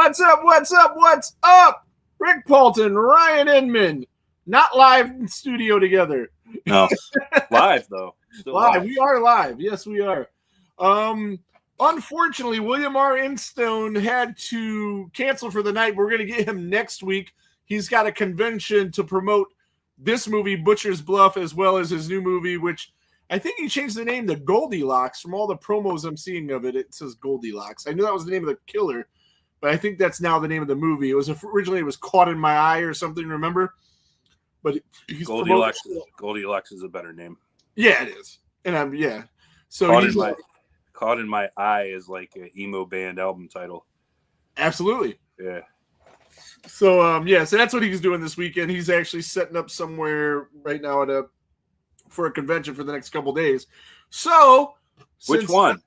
What's up? What's up? What's up? Rick Paulton, Ryan Inman. Not live in studio together. No, live though. Still live. We are live. Yes, we are. Unfortunately, William R. Instone had to cancel for the night. We're going to get him next week. He's got a convention to promote this movie, Butcher's Bluff, as well as his new movie, which I think he changed the name to Goldilocks. From all the promos I'm seeing of it, it says Goldilocks. I knew that was the name of the killer, but I think that's now the name of the movie. It was originally it was Caught in My Eye or something, remember? But he's Goldilocks is a better name. Yeah, it is. And yeah. So Caught in My Eye is like an emo band album title. Absolutely. Yeah. So so that's what he's doing this weekend. He's actually setting up somewhere right now for a convention for the next couple days. So which one?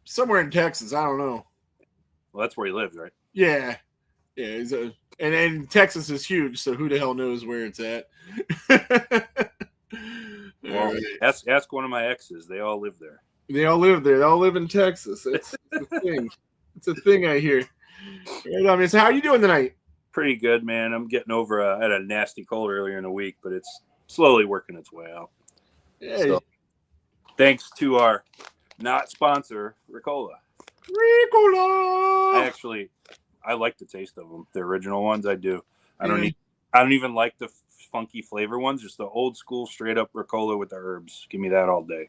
Somewhere in Texas. I don't know. Well, that's where he lives, right? Yeah. Yeah. And Texas is huge, so who the hell knows where it's at? Well, ask one of my exes. They all live there. They all live there. They all live in Texas. It's a thing. It's a thing I hear. Right on, man. So how are you doing tonight? Pretty good, man. I'm getting over I had a nasty cold earlier in the week, but it's slowly working its way out. Yeah. So, thanks to our not sponsor, Ricola. I like the taste of them. The original ones, I do. I don't even like the funky flavor ones. Just the old school, straight up Ricola with the herbs. Give me that all day.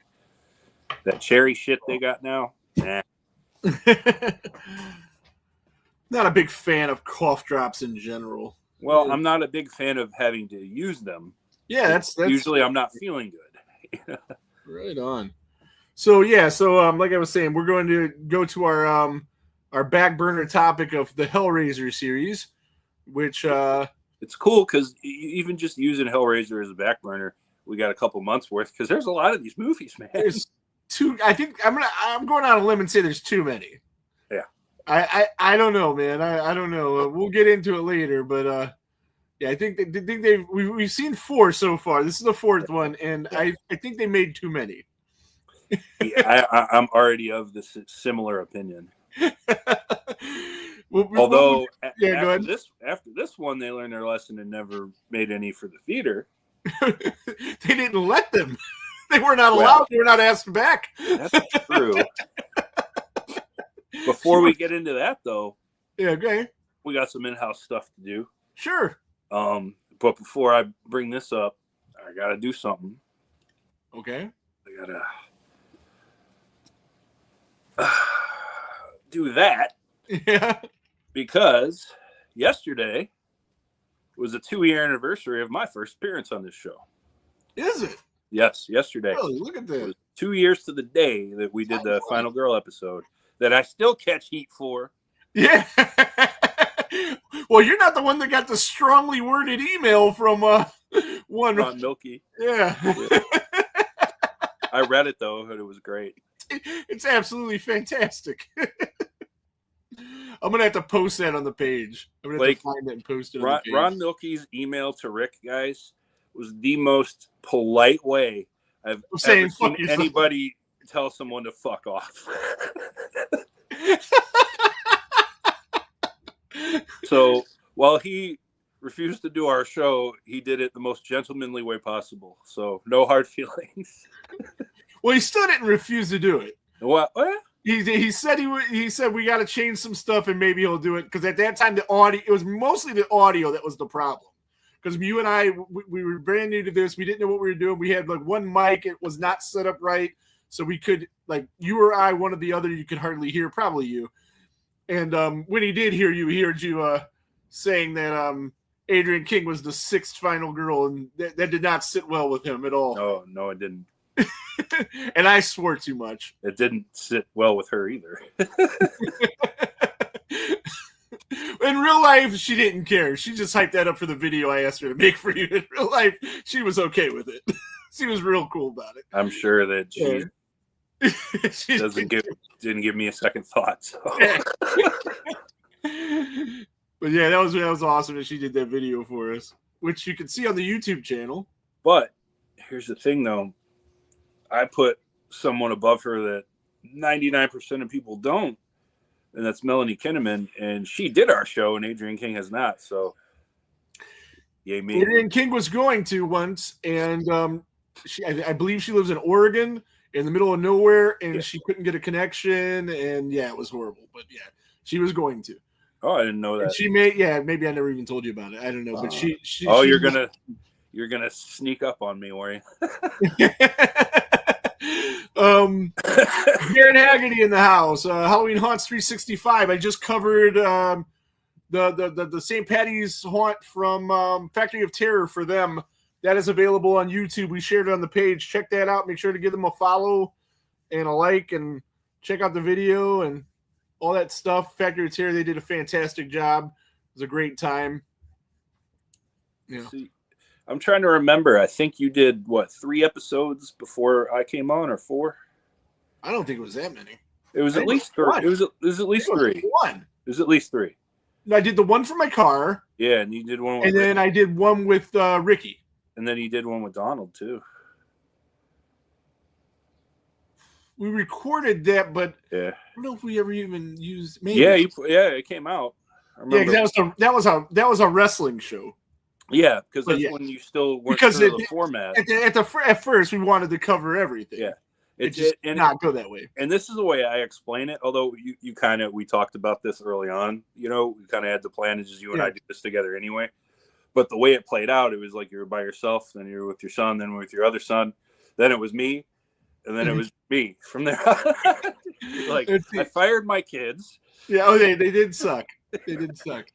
That cherry shit they got now, nah. Not a big fan of cough drops in general. Well, I'm not a big fan of having to use them. Yeah, that's usually I'm not feeling good. Right on. So like I was saying, we're going to go to our back burner topic of the Hellraiser series, which it's cool because even just using Hellraiser as a back burner, we got a couple months worth because there's a lot of these movies, man. There's two. I think I'm going out on a limb and say there's too many. Yeah. I don't know, man. I don't know. We'll get into it later, but yeah, I think we've seen 4 so far. This is the 4th one, and I think they made too many. Yeah, I'm already of the similar opinion. Although after this one, they learned their lesson and never made any for the theater. They didn't let them. They were not allowed. They were not asked back. That's true. Before we get into that, though, yeah, okay, we got some in-house stuff to do. Sure. But before I bring this up, I gotta do something. Okay. I gotta do that. Yeah. Because yesterday was a 2-year anniversary of my first appearance on this show. Is it? Yes, yesterday. Really? Look at that. It was 2 years to the day that we did the Final Girl episode that I still catch heat for. Yeah. Well, you're not the one that got the strongly worded email from one. Ron Milky. Yeah. I read it, though, and it was great. It's absolutely fantastic. I'm going to have to post that on the page. I'm going to have to find that and post it on the page. Ron Milky's email to Rick, guys, was the most polite way I've ever seen anybody tell someone to fuck off. So while he refused to do our show, he did it the most gentlemanly way possible. So no hard feelings. Well, he still didn't refuse to do it. What? He said he said we got to change some stuff and maybe he'll do it because at that time it was mostly the audio that was the problem. Because you and I we were brand new to this, we didn't know what we were doing. We had like one mic, it was not set up right, so we could you or I, one or the other, you could hardly hear, probably you. And when he did hear you, he heard you saying that Adrienne King was the 6th final girl, and that did not sit well with him at all. Oh, no, it didn't. And I swore too much. It didn't sit well with her either. In real life, she didn't care. She just hyped that up for the video I asked her to make for you. In real life, she was okay with it. She was real cool about it. I'm sure that she didn't give me a second thought. So. Yeah. But yeah, that was awesome that she did that video for us, which you can see on the YouTube channel. But here's the thing, though. I put someone above her that 99% of people don't. and that's Melanie Kinnaman, and she did our show, and Adrian King has not. So, yay me. Adrian King was going to once, and I believe she lives in Oregon, in the middle of nowhere, and she couldn't get a connection, and it was horrible. But she was going to. Oh, I didn't know that. And she maybe I never even told you about it. I don't know, but she. You're gonna sneak up on me, were you? Jared Haggerty in the house. Halloween Haunts 365. I just covered the St. Patty's haunt from Factory of Terror for them. That is available on YouTube. We shared it on the page. Check that out. Make sure to give them a follow and a like, and check out the video and all that stuff. Factory of Terror, they did a fantastic job. It was a great time. Yeah. See, I'm trying to remember. I think you did 3 episodes before I came on, or 4? I don't think it was that many. It was at least 3. It was at least 3. One. It was at least 3. I did the one for my car. Yeah, and you did one with and then I did one with Ricky. And then you did one with Donald too. We recorded that, but I don't know if we ever even used. Maybe. Yeah, it came out. I remember. Yeah, that was a wrestling show. Yeah, because that's when you still weren't sure of the format. At first, we wanted to cover everything. Yeah, it just not go that way. And this is the way I explain it. Although you kind of, we talked about this early on. We kind of had the plan to just you and I do this together anyway. But the way it played out, it was like you were by yourself, then you were with your son, then with your other son, then it was me, and then it was me from there. Like I fired my kids. Yeah, they did suck. They did suck.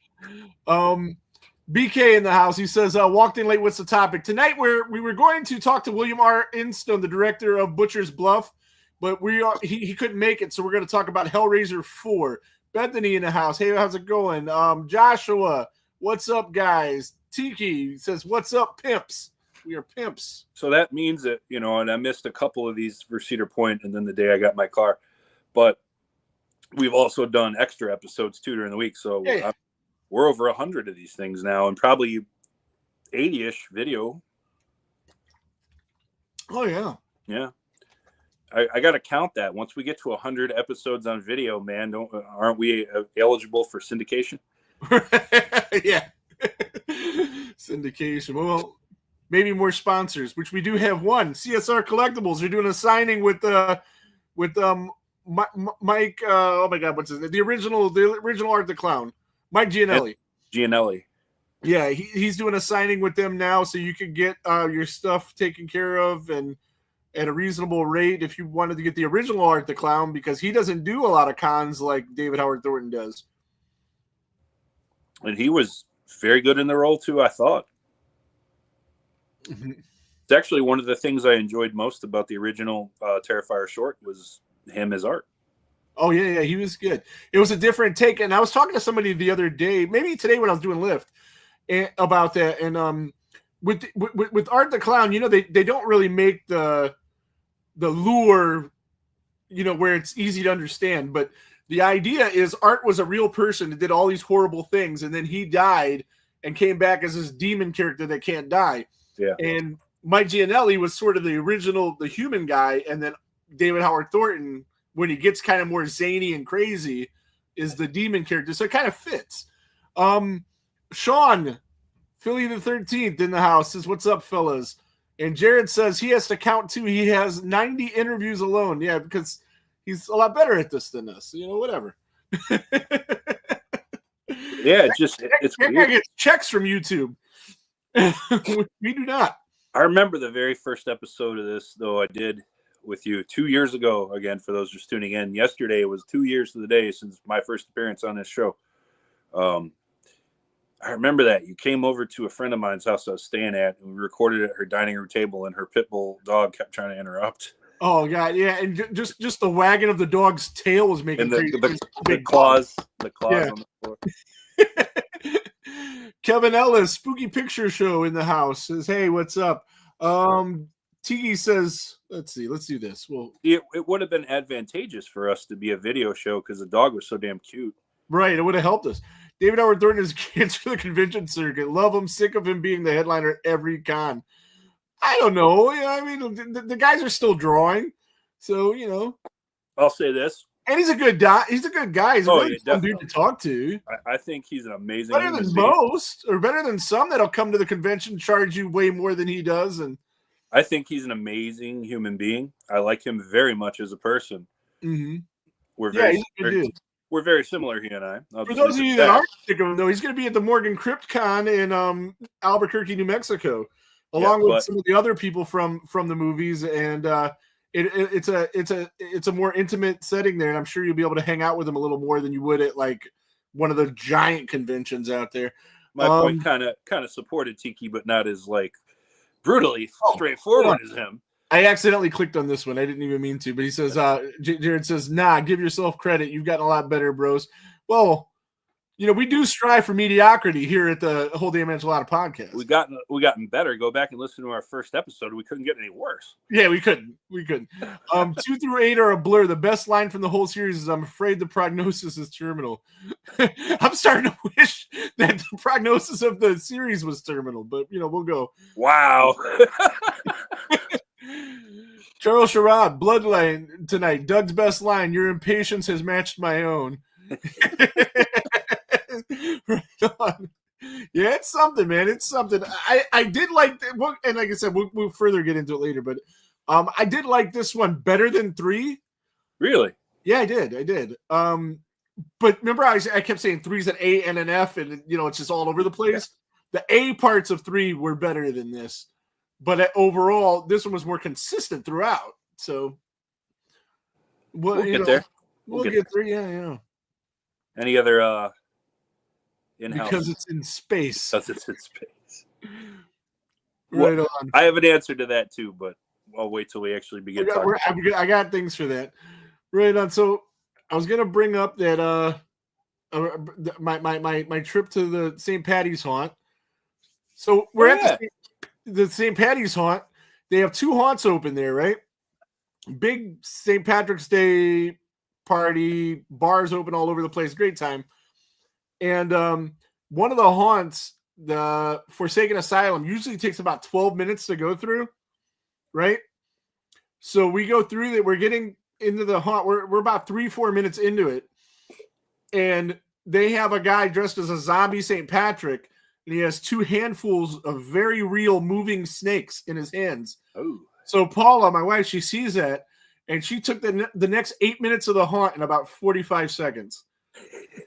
BK in the house. He says, walked in late. What's the topic? Tonight we were going to talk to William R. Instone, the director of Butcher's Bluff, but he couldn't make it, so we're going to talk about Hellraiser 4. Bethany in the house. Hey, how's it going? Joshua, what's up, guys? Tiki says, what's up, pimps? We are pimps. So that means that, and I missed a couple of these for Cedar Point and then the day I got my car. But we've also done extra episodes too during the week. So we're over 100 of these things now, and probably 80-ish video. Oh, yeah. Yeah. I got to count that. Once we get to 100 episodes on video, man, aren't we eligible for syndication? Yeah. Syndication. Well, maybe more sponsors, which we do have one. CSR Collectibles. They're doing a signing with Mike. Oh my God, what's his name? The original Art the Clown, Mike Gianelli. Gianelli. Yeah, he's doing a signing with them now, so you can get your stuff taken care of and at a reasonable rate if you wanted to get the original Art the Clown, because he doesn't do a lot of cons like David Howard Thornton does. And he was very good in the role too, I thought. Mm-hmm. It's actually one of the things I enjoyed most about the original Terrifier short was him as Art. Oh, yeah, he was good. It was a different take. And I was talking to somebody the other day, maybe today when I was doing Lyft, about that. And with Art the Clown, they don't really make the lure, where it's easy to understand. But the idea is Art was a real person that did all these horrible things, and then he died and came back as this demon character that can't die. Yeah. And Mike Gianelli was sort of the human guy, and then David Howard Thornton, when he gets kind of more zany and crazy, is the demon character. So it kind of fits. Sean, Philly the 13th in the house says, what's up, fellas? And Jared says he has to count too. He has 90 interviews alone. Yeah, because he's a lot better at this than us. Whatever. Yeah, it's weird. I get checks from YouTube. We do not. I remember the very first episode of this, though, I did with you 2 years ago. Again, for those just tuning in, yesterday was 2 years to the day since my first appearance on this show. I remember that you came over to a friend of mine's house I was staying at, and we recorded at her dining room table, and her pit bull dog kept trying to interrupt. Oh God, yeah, and just the wagging of the dog's tail was making the claws yeah. on the floor. Kevin Ellis, Spooky Picture Show in the house, says, "Hey, what's up?" Tiki says, "Let's see, let's do this." Well, it would have been advantageous for us to be a video show because the dog was so damn cute. Right, it would have helped us. David Howard Thornton is cancer for the convention circuit. Love him, sick of him being the headliner at every con. I don't know. I mean, the guys are still drawing, so I'll say this: And he's a good guy. He's a good guy. He's a really fun dude to talk to. I think he's an amazing. Better than most, or better than some that'll come to the convention, charge you way more than he does. And I think he's an amazing human being. I like him very much as a person. Mm-hmm. We're very similar, he and I. For those of you that aren't sick of him, though, he's going to be at the Morgan Crypt Con in Albuquerque, New Mexico, along with some of the other people from the movies, and it's a more intimate setting there, and I'm sure you'll be able to hang out with him a little more than you would at like one of the giant conventions out there. My point kind of supported Tiki, but not as like brutally straightforward as him. I accidentally clicked on this one. I didn't even mean to, but he says, Jared says, nah, give yourself credit. You've gotten a lot better, bros. Well, you know, we do strive for mediocrity here at the Whole Damn Enchilada podcast. We gotten better. Go back and listen to our first episode. We couldn't get any worse. Yeah, we couldn't. 2 through 8 are a blur. The best line from the whole series is, I'm afraid the prognosis is terminal. I'm starting to wish that the prognosis of the series was terminal, but, you know, we'll go. Wow. Charles Sherrod, Bloodline tonight. Doug's best line, your impatience has matched my own. Right on. Yeah, it's something, man. It's something. I did like, and like I said, we'll further get into it later, but I did like this one better than 3. Really? Yeah, I did. But remember, I kept saying 3's an A and an F, and you know, it's just all over the place. Yeah. The A parts of 3 were better than this, but overall, this one was more consistent throughout. So, we'll get there. We'll get there. Yeah. Any other in-house? Because it's in space. Because it's in space. Right on. I have an answer to that too, but I'll wait till we actually begin talking. I got things for that. Right on. So I was gonna bring up that my trip to the St. Patty's haunt. So we're at the St. Patty's haunt. They have 2 haunts open there, right? Big St. Patrick's Day party, bars open all over the place, great time. And one of the haunts, the Forsaken Asylum, usually takes about 12 minutes to go through, right? So we go through that. We're getting into the haunt. We're about 3-4 minutes into it, and they have a guy dressed as a zombie St. Patrick, and he has 2 handfuls of very real moving snakes in his hands. Oh. So Paula, my wife, she sees that, and she took the next 8 minutes of the haunt in about 45 seconds.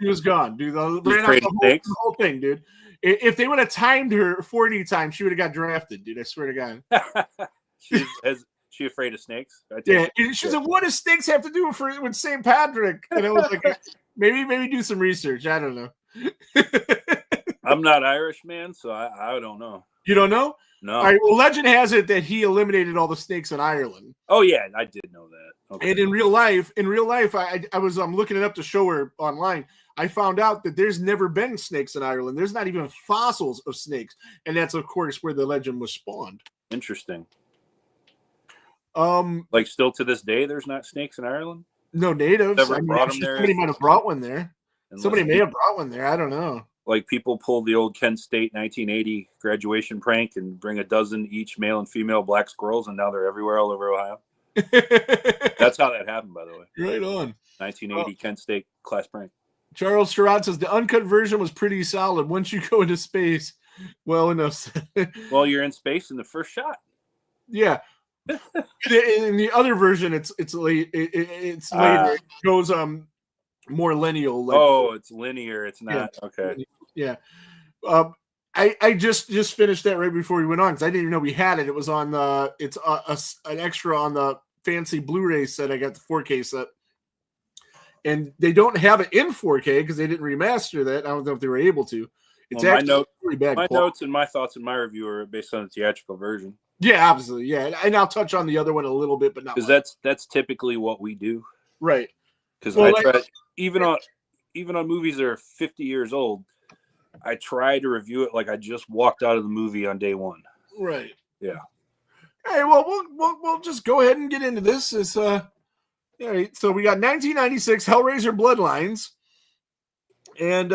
He was gone, dude. The whole thing, dude. If they would have timed her 40 times, she would have got drafted, dude. I swear to God. Is she afraid of snakes? Yeah. She said, what does snakes have to do with St. Patrick? And I was like, maybe do some research. I don't know. I'm not Irish, man, so I don't know. You don't know? No. All right, well, legend has it that he eliminated all the snakes in Ireland. Oh yeah, I did know that. Okay. And in real life, I was looking it up to show her online. I found out that there's never been snakes in Ireland. There's not even fossils of snakes, and that's of course where the legend was spawned. Interesting. Like still to this day, there's not snakes in Ireland. No natives. Somebody might have brought one there. Somebody may have brought one there. I don't know. Like people pulled the old Kent State 1980 graduation prank and bring a dozen each male and female black squirrels, and now they're everywhere all over Ohio. That's how that happened, by the way. Right on. 1980 Kent State class prank. Charles Sherrod says the uncut version was pretty solid. Once you go into space, well, enough. Well, you're in space in the first shot. Yeah. In the other version, it's later. It goes more lineal. Like, it's linear. It's not okay. Yeah. I just finished that right before we went on because I didn't even know we had it. It was on the. It's an extra on the fancy Blu-ray set. I got the 4K set, and they don't have it in 4K because they didn't remaster that. I don't know if they were able to. It's actually pretty bad. My notes and my thoughts and my review are based on the theatrical version. Yeah, absolutely. Yeah, and I'll touch on the other one a little bit, but not because that's typically what we do, right? Because I try even on movies that are 50 years old. I try to review it like I just walked out of the movie on day one. Right. Yeah. Hey, well, we'll just go ahead and get into this. All right. So we got 1996 Hellraiser Bloodlines, and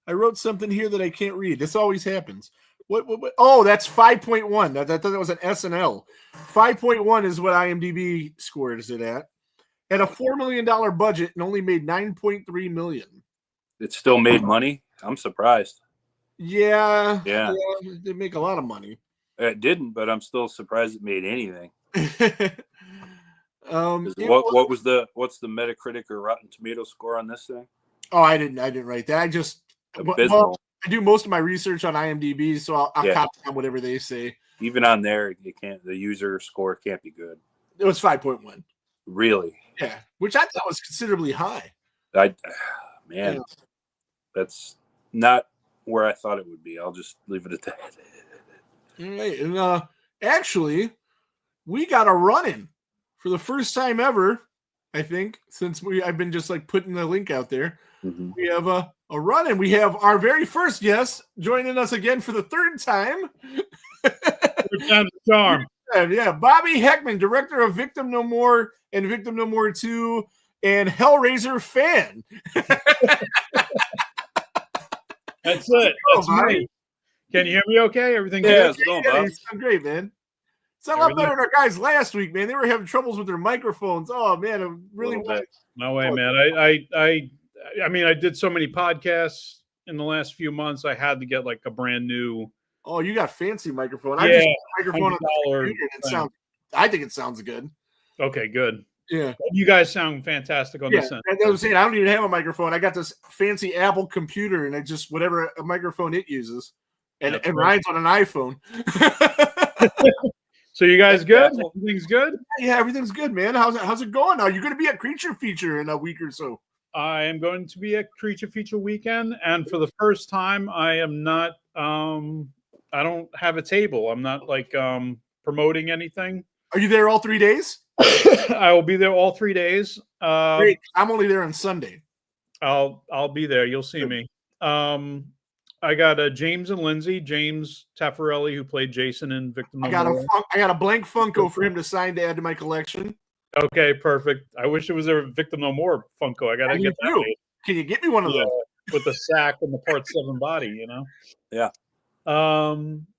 I wrote something here that I can't read. This always happens. What? Oh, that's 5.1. I thought that was an SNL. 5.1 is what IMDb scored it at. Had a $4 million budget and only made $9.3 million. It still made money. I'm surprised. Yeah. They make a lot of money. It didn't, but I'm still surprised it made anything. What's the Metacritic or Rotten Tomato score on this thing? Oh, I didn't write that. I just abysmal. I do most of my research on IMDb, so I'll copy on whatever they say. Even on there, the user score can't be good. It was 5.1. Really? Yeah, which I thought was considerably high. That's not where I thought it would be. I'll just leave it at that. All right, and actually, we got a run-in for the first time ever, I think, since I've been just like putting the link out there. Mm-hmm. We have a run-in. We have our very first guest joining us again for the third time. Third time's the charm. Yeah, Bobby Heckman, director of Victim No More and Victim No More 2, and Hellraiser fan. That's it. That's me. Can you hear me okay? Everything good? How's it going, Bob? You sound great, man. It's a lot better than our guys last week, man. They were having troubles with their microphones. Oh, man, it really was. No way, man. I mean, I did so many podcasts in the last few months. I had to get like a brand new. Oh, you got fancy microphone. Yeah, I just microphone on the computer. I think it sounds good. Okay, good. Yeah. You guys sound fantastic on this end. I was saying, I don't even have a microphone. I got this fancy Apple computer, and I just whatever a microphone it uses. And it rides on an iPhone. So you guys good? Everything's good? Yeah, everything's good, man. How's it going now? You're going to be at Creature Feature in a week or so. I am going to be at Creature Feature weekend, and for the first time, I am not. I don't have a table. I'm not like promoting anything. Are you there all 3 days? I will be there all 3 days. Great. I'm only there on Sunday. I'll be there. You'll see me. I got James and Lindsay. James Taffarelli, who played Jason in Victim. I got a blank Funko for him to sign to add to my collection. Okay, perfect. I wish it was a Victim No More Funko. I gotta get that made. Can you get me one of those? With the sack and the Part 7 body, you know? Yeah.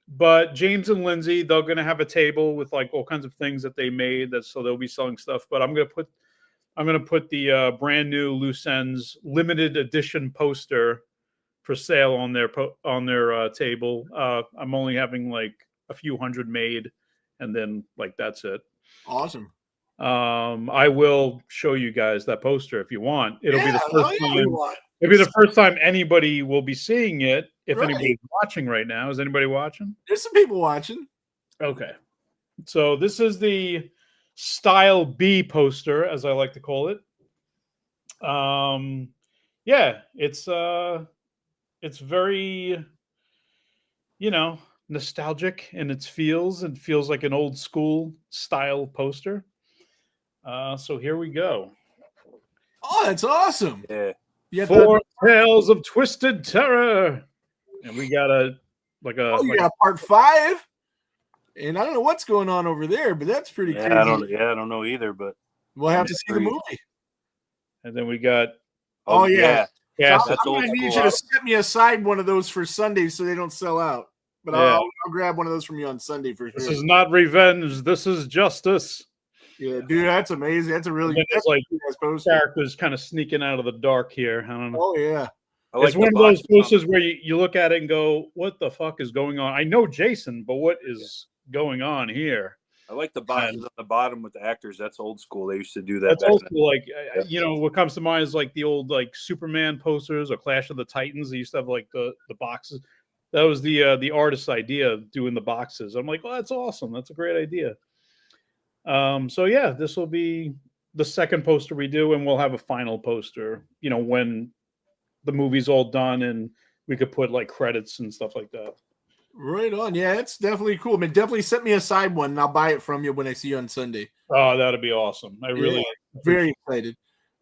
But James and Lindsay, they're gonna have a table with like all kinds of things that they made. So they'll be selling stuff. But I'm gonna put the brand new Loose Ends limited edition poster for sale on their table. I'm only having like a few hundred made, and then like that's it. Awesome. I will show you guys that poster if you want. It'll be the first time. It'll be the first time anybody will be seeing it. If anybody's watching right now, is anybody watching? There's some people watching. Okay, so this is the Style B poster, as I like to call it. Yeah, it's very, nostalgic in its feels. It feels like an old school style poster. So here we go. Oh, that's awesome. Yeah. 4 Tales of Twisted Terror. And we got you got part 5. And I don't know what's going on over there, but that's pretty crazy. I don't know either, but we'll have to see the movie. And then we got yeah. Yeah, so I'm gonna need you to set me aside one of those for Sunday so they don't sell out. But I'll grab one of those from you on Sunday for sure. This is not revenge. This is justice. Yeah, dude, that's amazing. That's a really good poster. Characters kind of sneaking out of the dark here. I don't know. Oh yeah, it's one of those posters where you look at it and go, "What the fuck is going on?" I know Jason, but what is going on here? I like the boxes at the bottom with the actors. That's old school. They used to do that. That's old school. Like, what comes to mind is like the old like Superman posters or Clash of the Titans. They used to have like the boxes. That was the artist's idea of doing the boxes. I'm like, oh, that's awesome. That's a great idea. So yeah, this will be the second poster we do, and we'll have a final poster. When the movie's all done, and we could put like credits and stuff like that. Right on. Yeah, it's definitely cool. I mean, definitely set me aside one, and I'll buy it from you when I see you on Sunday. Oh, that'd be awesome. I really very excited.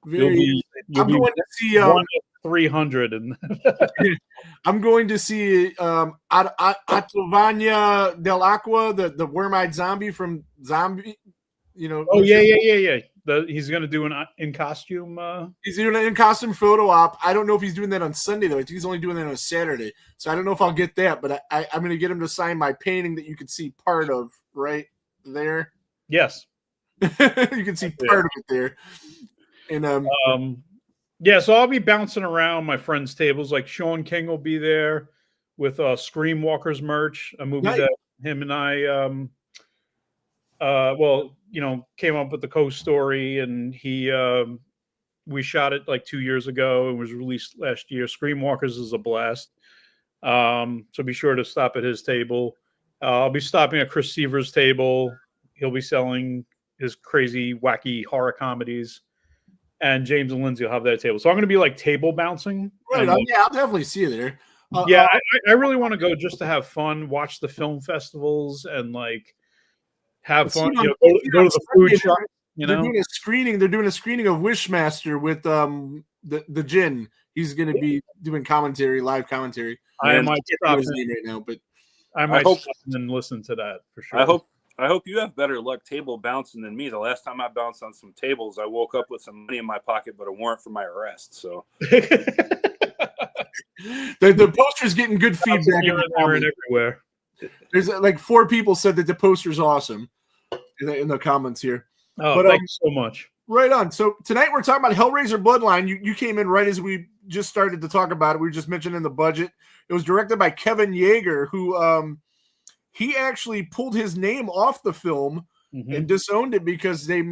You'll I'm going to see 1 of 300, and I'm going to see Atovania del Aqua, the worm-eyed zombie from Zombie. Oh yeah. He's going to do an in costume. He's doing an in costume photo op. I don't know if he's doing that on Sunday though. I think he's only doing that on Saturday. So I don't know if I'll get that, but I'm going to get him to sign my painting that you can see part of right there. Yes, you can see part of it there. And Yeah, so I'll be bouncing around my friends' tables. Like Sean King will be there with Scream Walkers merch, a movie Nice. that him and I, came up with the co-story, and we shot it like 2 years ago and was released last year. Scream Walkers is a blast. So be sure to stop at his table. I'll be stopping at Chris Seaver's table. He'll be selling his crazy, wacky horror comedies. And James and Lindsay will have that table. So I'm going to be like table bouncing. right, And, yeah, I'll definitely see you there. yeah, I really want to go just to have fun, watch the film festivals, and like have fun. Go to the food shop. They're doing a screening. They're doing a screening of Wishmaster with the Jinn. He's going to be doing live commentary. I might stop his name right now, but I might stop and listen to that for sure. I hope you have better luck table bouncing than me. The last time I bounced on some tables, I woke up with some money in my pocket, but a warrant for my arrest. So the poster's getting good feedback everywhere. There's like 4 people said that the poster's awesome in the comments here. Oh, but, thank you so much. Right on. So tonight we're talking about Hellraiser Bloodline. You came in right as we just started to talk about it. We were just mentioning the budget. It was directed by Kevin Yeager, who he actually pulled his name off the film and disowned it because they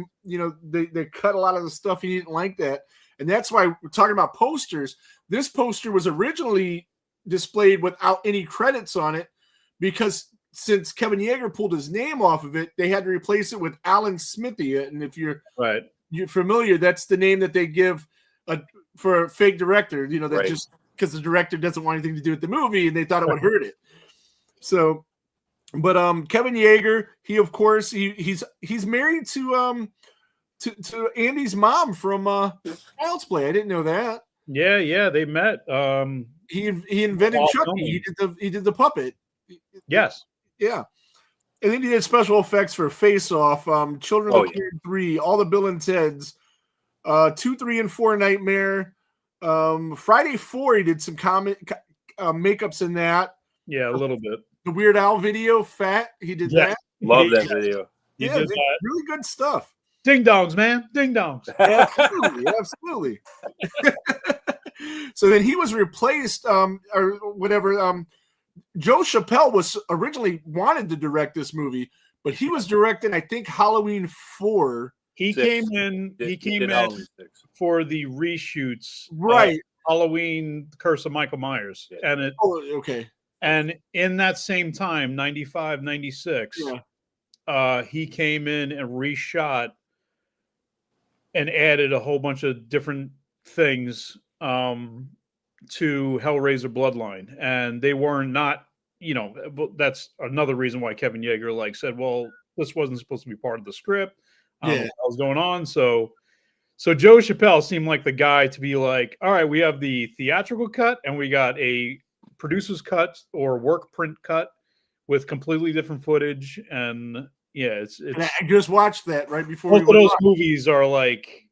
cut a lot of the stuff. He didn't like that. And that's why we're talking about posters. This poster was originally displayed without any credits on it because since Kevin Yeager pulled his name off of it, they had to replace it with Alan Smithy. And if you're familiar, that's the name that they give for a fake director, just because the director doesn't want anything to do with the movie and they thought it would hurt it. So, but Kevin Yeager, he of course he's married to Andy's mom from Child's Play. I didn't know that. Yeah, they met. He invented Chucky. He did the puppet. Yes. Yeah. And then he did special effects for Face Off, Children of the Corn 3, all the Bill and Ted's, 2, 3, and 4 Nightmare. Friday 4, he did some makeups in that. Yeah, a little bit. The Weird Al video, Fat, he did that. Love that video. He did that. Really good stuff. Ding dongs, man. Ding dongs. Absolutely. So then he was replaced, or whatever. Joe Chappelle was originally wanted to direct this movie, but he was directing, I think, Halloween 4. He came in for the reshoots, right? Halloween, Curse of Michael Myers, and And in that same time, 95, 96, he came in and reshot and added a whole bunch of different things to Hellraiser Bloodline, and they were not, that's another reason why Kevin Yeager said, well, this wasn't supposed to be part of the script. What was going on? So Joe Chappelle seemed like the guy to be like, all right, we have the theatrical cut and we got a producer's cut or work print cut with completely different footage. And it's and I just watched that right before. Both of those movies are like,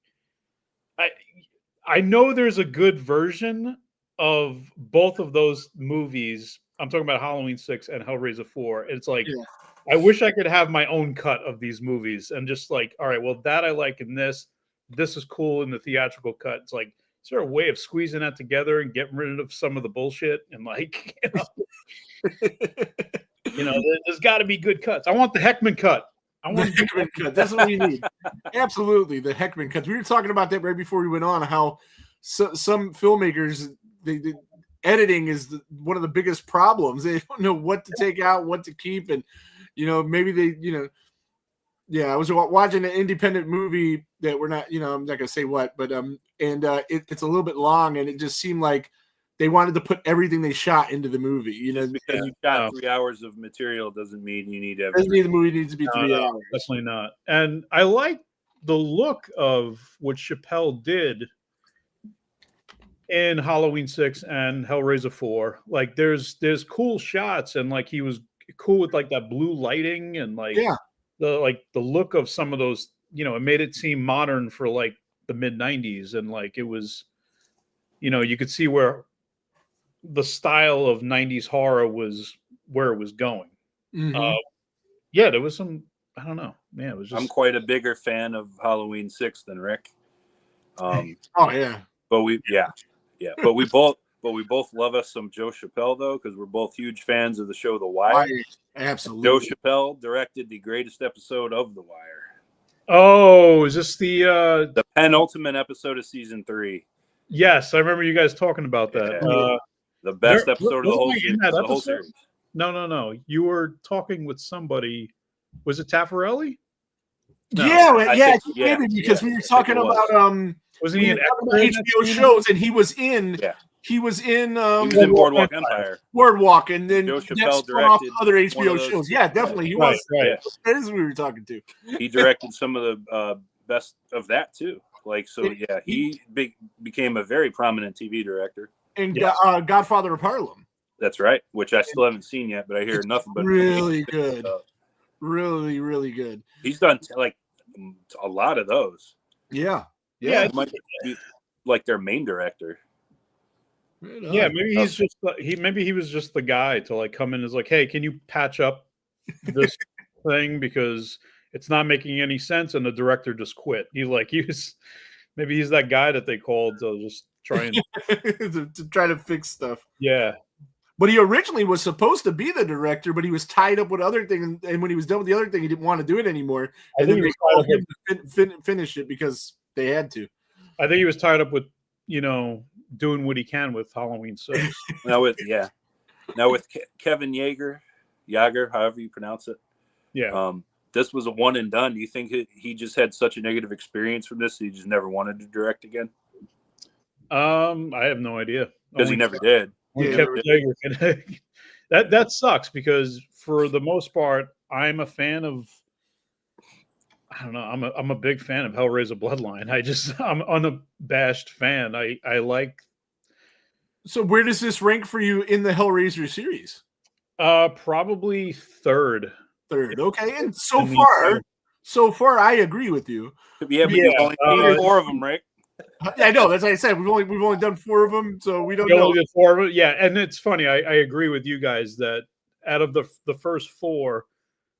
I know there's a good version of both of those movies. I'm talking about Halloween 6 and Hellraiser 4. It's like, I wish I could have my own cut of these movies and just like, all right, well, that I like in this is cool in the theatrical cut. It's like, is there a way of squeezing that together and getting rid of some of the bullshit? And like, there's got to be good cuts. I want the Heckman cut. I want the Heckman cut. That's what we need. Absolutely, the Heckman cuts. We were talking about that right before we went on. How some filmmakers, editing is one of the biggest problems. They don't know what to take out, what to keep, and maybe they, I was watching an independent movie that we're not, I'm not gonna say what, but it's a little bit long, and it just seemed like they wanted to put everything they shot into the movie. Because you shot 3 hours of material doesn't mean you need everything. Doesn't mean the movie needs to be 3 hours. Definitely not. And I like the look of what Chappelle did in Halloween 6 and Hellraiser 4. Like there's cool shots, and like he was cool with like that blue lighting and the look of some of those, it made it seem modern for like the mid 90s. And like, it was, you could see where the style of 90s horror was, where it was going. There was some, I don't know. Yeah, it was just. I'm quite a bigger fan of Halloween 6 than Rick. Oh yeah. But we but we both love us some Joe Chappelle though, because we're both huge fans of the show The Wire. Absolutely. Joe Chappelle directed the greatest episode of The Wire. Oh, is this the penultimate episode of season 3? Yes, I remember you guys talking about that. Yeah. The best episode of the whole series. No. You were talking with somebody. Was it Taffarelli? No. Maybe because we were talking about wasn't he in HBO shows, and he was in Boardwalk Empire. Boardwalk, and then Joe Chappelle directed other HBO shows. Yeah, definitely. He was. Right. That is who we were talking to. He directed some of the best of that too. He became a very prominent TV director. And Godfather of Harlem. That's right, which I still haven't seen yet, but I hear nothing but really good. Really, really good. He's done a lot of those. Yeah. He might be like their main director. Yeah, maybe he's just maybe he was just the guy to come in as hey, can you patch up this thing because it's not making any sense, and the director just quit. Maybe he's that guy that they called to just try and to try to fix stuff. Yeah. But he originally was supposed to be the director, but he was tied up with other things. And when he was done with the other thing, he didn't want to do it anymore. And then they called him to finish it because they had to. I think he was tied up with, doing what he can with Halloween 6. Now with Kevin Yeager, however you pronounce it. Yeah. This was a one and done. Do you think he just had such a negative experience from this that he just never wanted to direct again? I have no idea. Because he never did. That sucks because for the most part, I'm a fan of. I don't know. I'm a big fan of Hellraiser Bloodline. I'm unabashed fan. I like. So where does this rank for you in the Hellraiser series? Probably third. Okay, and so far, I agree with you. Yeah, but you've only seen 4 of them, Rick. I know. That's what I said. We've only done 4 of them, so we don't know. Only did 4 of them. Yeah, and it's funny. I agree with you guys that out of the first 4,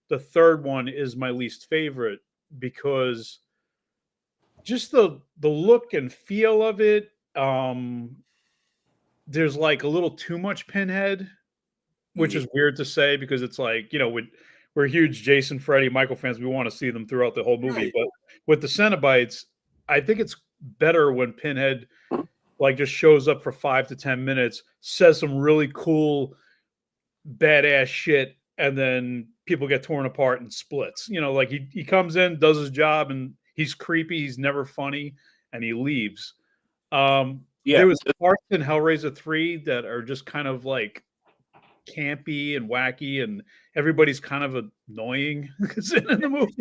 the third one is my least favorite because just the look and feel of it. There's a little too much Pinhead, which is weird to say because it's we're huge Jason, Freddy, Michael fans. We want to see them throughout the whole movie, right. But with the Cenobites, I think it's better when Pinhead just shows up for 5 to 10 minutes, says some really cool, badass shit, and then people get torn apart and splits. He comes in, does his job, and he's creepy. He's never funny, and he leaves. There was parts in Hellraiser 3 that are just kind of campy and wacky, and everybody's kind of annoying in the movie.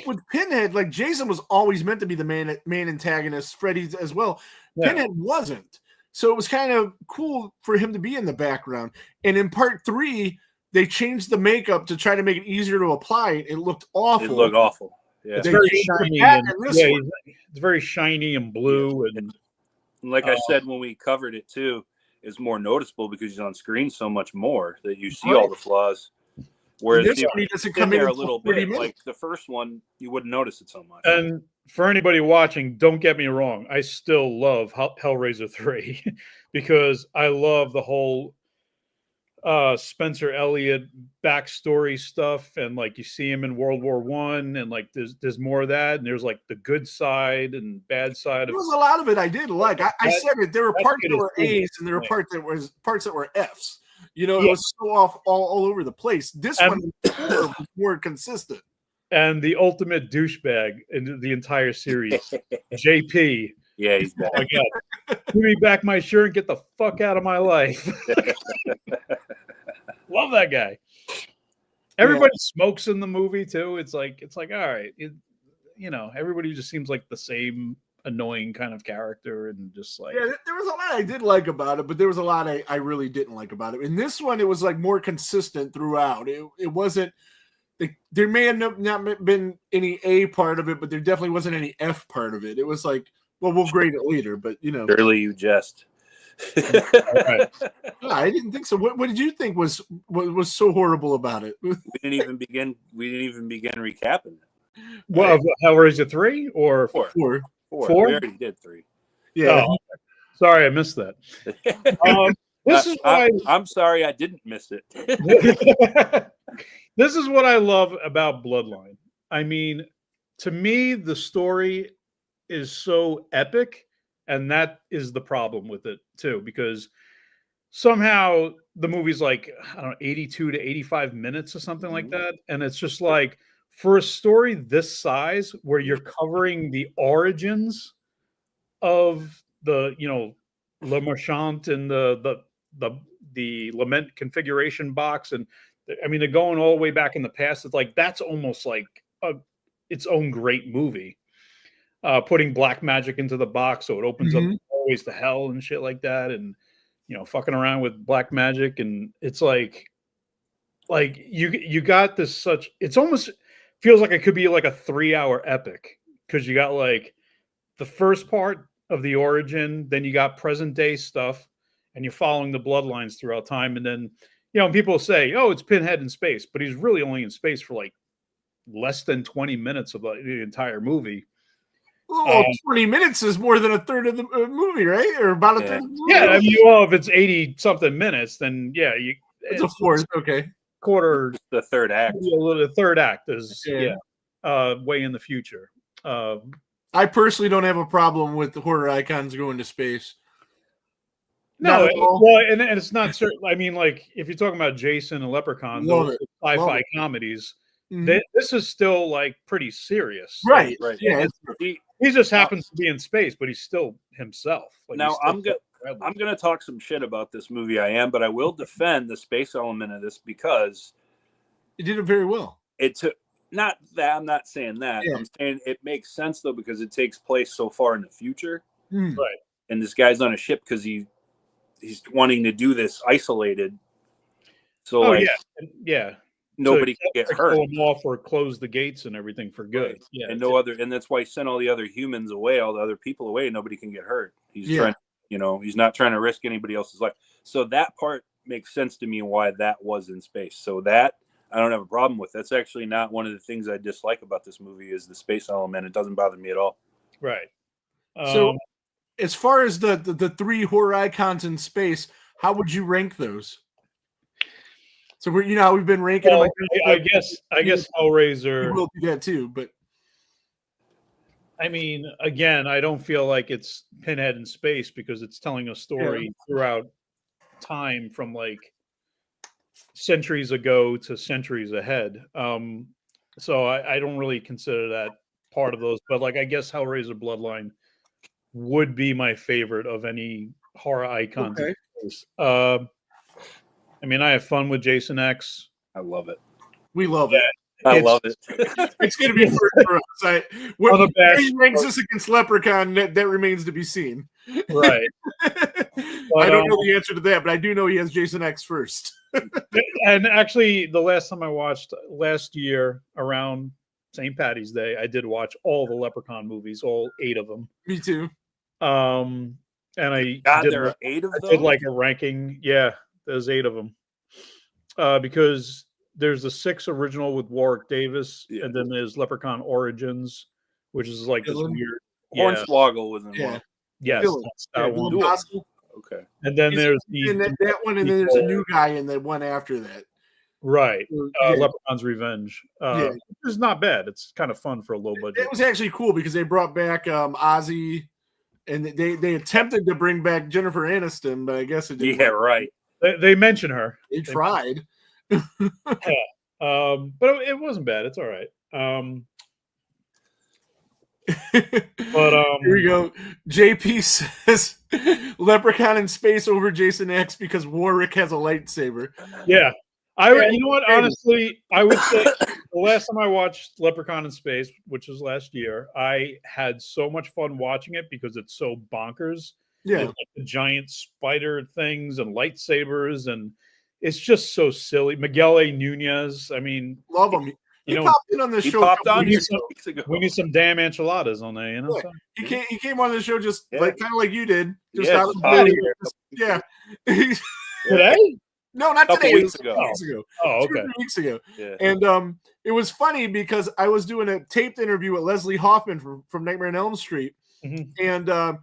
With Pinhead, Jason was always meant to be the main antagonist, Freddy's as well. Yeah. Pinhead wasn't. So it was kind of cool for him to be in the background. And in part 3, they changed the makeup to try to make it easier to apply. It looked awful. It looked awful. Yeah. It's very shiny. It's very shiny and blue. Yeah. And like I said when we covered it too, is more noticeable because he's on screen so much more that you see all the flaws. Whereas this one, he doesn't come in there a little bit. Like the first one, you wouldn't notice it so much. And for anybody watching, don't get me wrong. I still love Hellraiser 3 because I love the whole Spencer Elliott backstory stuff, and you see him in World War I, and there's more of that, and there's the good side and bad side. There was a lot of it I did like. I said it. There were parts that were A's, and there were parts that were F's. It was so off all over the place. This one was more consistent. And the ultimate douchebag in the entire series, JP. Yeah, he's bad. Oh my God. Give me back my shirt and get the fuck out of my life. Love that guy. Everybody smokes in the movie too. It's like all right. Everybody just seems like the same annoying kind of character, and just there was a lot I did like about it, but there was a lot I really didn't like about it. In this one, it was more consistent throughout. It wasn't. There may have not been any A part of it, but there definitely wasn't any F part of it. It was we'll grade it later, but Surely you jest. Right. I didn't think so. What did you think was so horrible about it? We didn't even begin recapping it. Well, Hellraiser 3 or 4? 4. 4? We already did 3. Yeah. Oh, sorry, I missed that. This is why I'm sorry I didn't miss it. this is what I love about Bloodline. I mean, to me, the story is so epic, and that is the problem with it too, because somehow the movie's like, I don't know, 82 to 85 minutes or something like that. And it's just like, for a story this size where you're covering the origins of the, Le Marchant and the Lament configuration box, and I mean, they're going all the way back in the past. It's like, that's almost like its own great movie. Putting black magic into the box so it opens up always to hell and shit like that, and fucking around with black magic, and it's like you got this such. It's almost feels like it could be like a 3-hour epic, because you got like the first part of the origin, then you got present day stuff, and you're following the bloodlines throughout time, and then people say, "Oh, it's Pinhead in space," but he's really only in space for like less than 20 minutes of the entire movie. Oh, 20 minutes is more than a third of the movie, right? Or about a third of the movie? Yeah, I mean, well, if it's 80-something minutes, then yeah, it's a fourth, okay. Quarter. The third act. The third act is, way in the future. I personally don't have a problem with the horror icons going to space. No, well, and it's not certain. I mean, like, if you're talking about Jason and Leprechaun, those sci-fi comedies, this is still like pretty serious. Right. Yeah. He just happens to be in space, but he's still himself. Like, now I'm gonna talk some shit about this movie. But I will defend the space element of this, because it did it very well. It took not that I'm not saying that. I'm saying it makes sense though, because it takes place so far in the future. Right. And this guy's on a ship because he's wanting to do this isolated. So nobody can get hurt. Pull them off or close the gates and everything for good. Right. Yeah, and that's why he sent all the other humans away, all the other people away. Nobody can get hurt. He's trying, he's not trying to risk anybody else's life. So that part makes sense to me why that was in space. So that I don't have a problem with. That's actually not one of the things I dislike about this movie is the space element. It doesn't bother me at all. Right. So as far as the 3 horror icons in space, how would you rank those? So we've been ranking them. I guess Hellraiser. We'll do that too, but I mean, again, I don't feel like it's Pinhead in space, because it's telling a story throughout time from like centuries ago to centuries ahead. So I don't really consider that part of those. But like, I guess Hellraiser Bloodline would be my favorite of any horror icons. Okay. I mean, I have fun with Jason X. I love it. We love it. I love it. It's going to be first for us. When he ranks this against Leprechaun, that remains to be seen. Right. I don't know the answer to that, but I do know he has Jason X first. And actually, the last time I watched last year around St. Patty's Day, I did watch all the Leprechaun movies, all 8 of them. Me too. And I there are 8 of them. I did like a ranking. Yeah, there's 8 of them. Because there's the 6 original with Warwick Davis, and then there's Leprechaun Origins, which is like this weird. Hornswoggle was in one. Yes, that one. Okay. And then there's that one, and then there's a new guy in the one after that. Right. Leprechaun's Revenge. Which is not bad. It's kind of fun for a low budget. It was actually cool because they brought back Ozzy, and they attempted to bring back Jennifer Aniston, but I guess it didn't. Yeah, right. They mention her. They tried. But it wasn't bad. It's all right. But here we go. JP says Leprechaun in space over Jason X because Warwick has a lightsaber. Yeah. You know what? Honestly, I would say the last time I watched Leprechaun in Space, which was last year, I had so much fun watching it because it's so bonkers. Yeah. Like the giant spider things and lightsabers, and it's just so silly. Miguel A. Nunez, I mean, love him. He popped in on the show. Popped on weeks ago. We need some damn enchiladas on there, you know. Yeah. So. He came on the show just like kind of like you did, just out of the yeah. Today? No, not today. Weeks ago. Oh, okay. 2 weeks ago. Yeah. And it was funny because I was doing a taped interview with Leslie Hoffman from Nightmare on Elm Street, and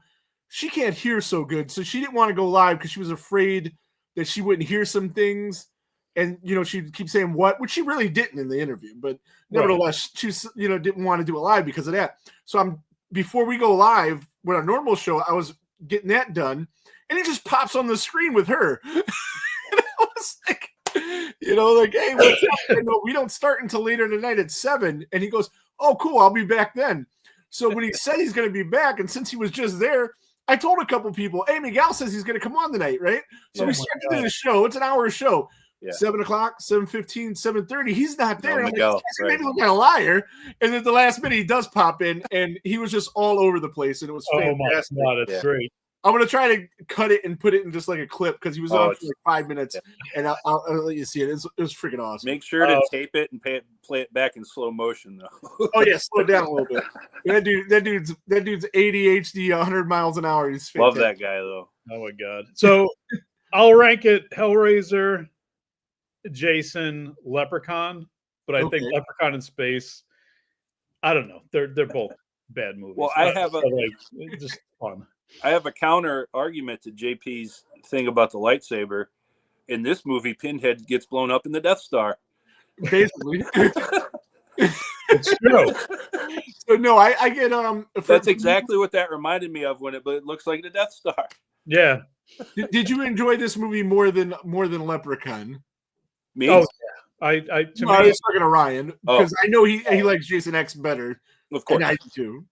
she can't hear so good, so she didn't want to go live because she was afraid that she wouldn't hear some things. And, she'd keep saying what, which she really didn't in the interview. But nevertheless, she didn't want to do it live because of that. So before we go live with our normal show, I was getting that done. And it just pops on the screen with her. And I was like, hey, what's up? We don't start until later tonight at 7. And he goes, oh, cool, I'll be back then. So when he said he's going to be back, and since he was just there, I told a couple people, hey, Miguel says he's going to come on tonight, right? So we start to do the show. It's an hour show. Yeah. 7 o'clock, 7:15, 7:30. He's not there. Miguel, maybe look like a liar. And at the last minute, he does pop in, and he was just all over the place, and it was fantastic. Oh my God, it's great. I'm gonna try to cut it and put it in just like a clip because he was on for like 5 minutes, and I'll let you see it. It was freaking awesome. Make sure to tape it and play it back in slow motion, though. Oh yeah, slow it down a little bit. That dude's ADHD 100 miles an hour. He's fantastic. Love that guy though. Oh my God. So I'll rank it: Hellraiser, Jason, Leprechaun, but I think Leprechaun in Space. I don't know. They're both bad movies. Well, I have just fun. I have a counter argument to JP's thing about the lightsaber. In this movie, Pinhead gets blown up in the Death Star. Basically. It's true. So no, I get That's exactly what that reminded me of but it looks like the Death Star. Yeah. Did you enjoy this movie more than Leprechaun? Me? Oh yeah. I was talking to Ryan because I know he likes Jason X better. Of course, and I do too.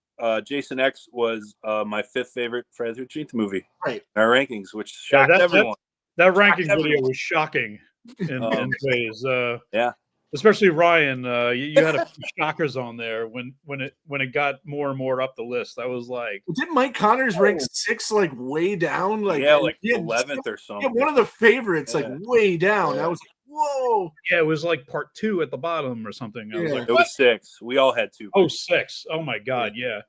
Jason X was my 5th favorite Friday the 13th movie. Right. In our rankings, which shocked everyone. That ranking video was shocking in ways. Yeah. Especially Ryan, you had a few shockers on there when it got more and more up the list. I was like, didn't Mike Connors rank 6 like way down? Like 11th or something. Yeah, one of the favorites like way down. Yeah. I was like, whoa. Yeah, it was like part 2 at the bottom or something. I was like, it was 6. We all had 2. 6. Oh my God, yeah.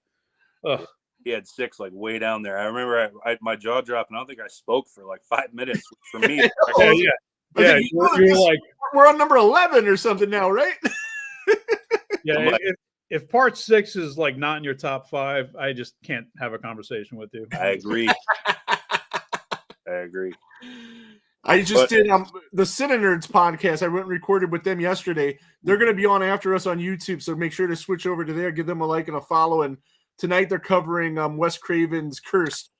Ugh. He had 6 like way down there. I remember my jaw dropped, and I don't think I spoke for like 5 minutes. For me, yeah, you're like, we're on number 11 or something now, right? Yeah, if part 6 is like not in your top 5, I just can't have a conversation with you. I agree. I just did the Cine Nerds podcast. I went and recorded with them yesterday. They're going to be on after us on YouTube, so make sure to switch over to there, give them a like and a follow. And tonight they're covering Wes Craven's Cursed.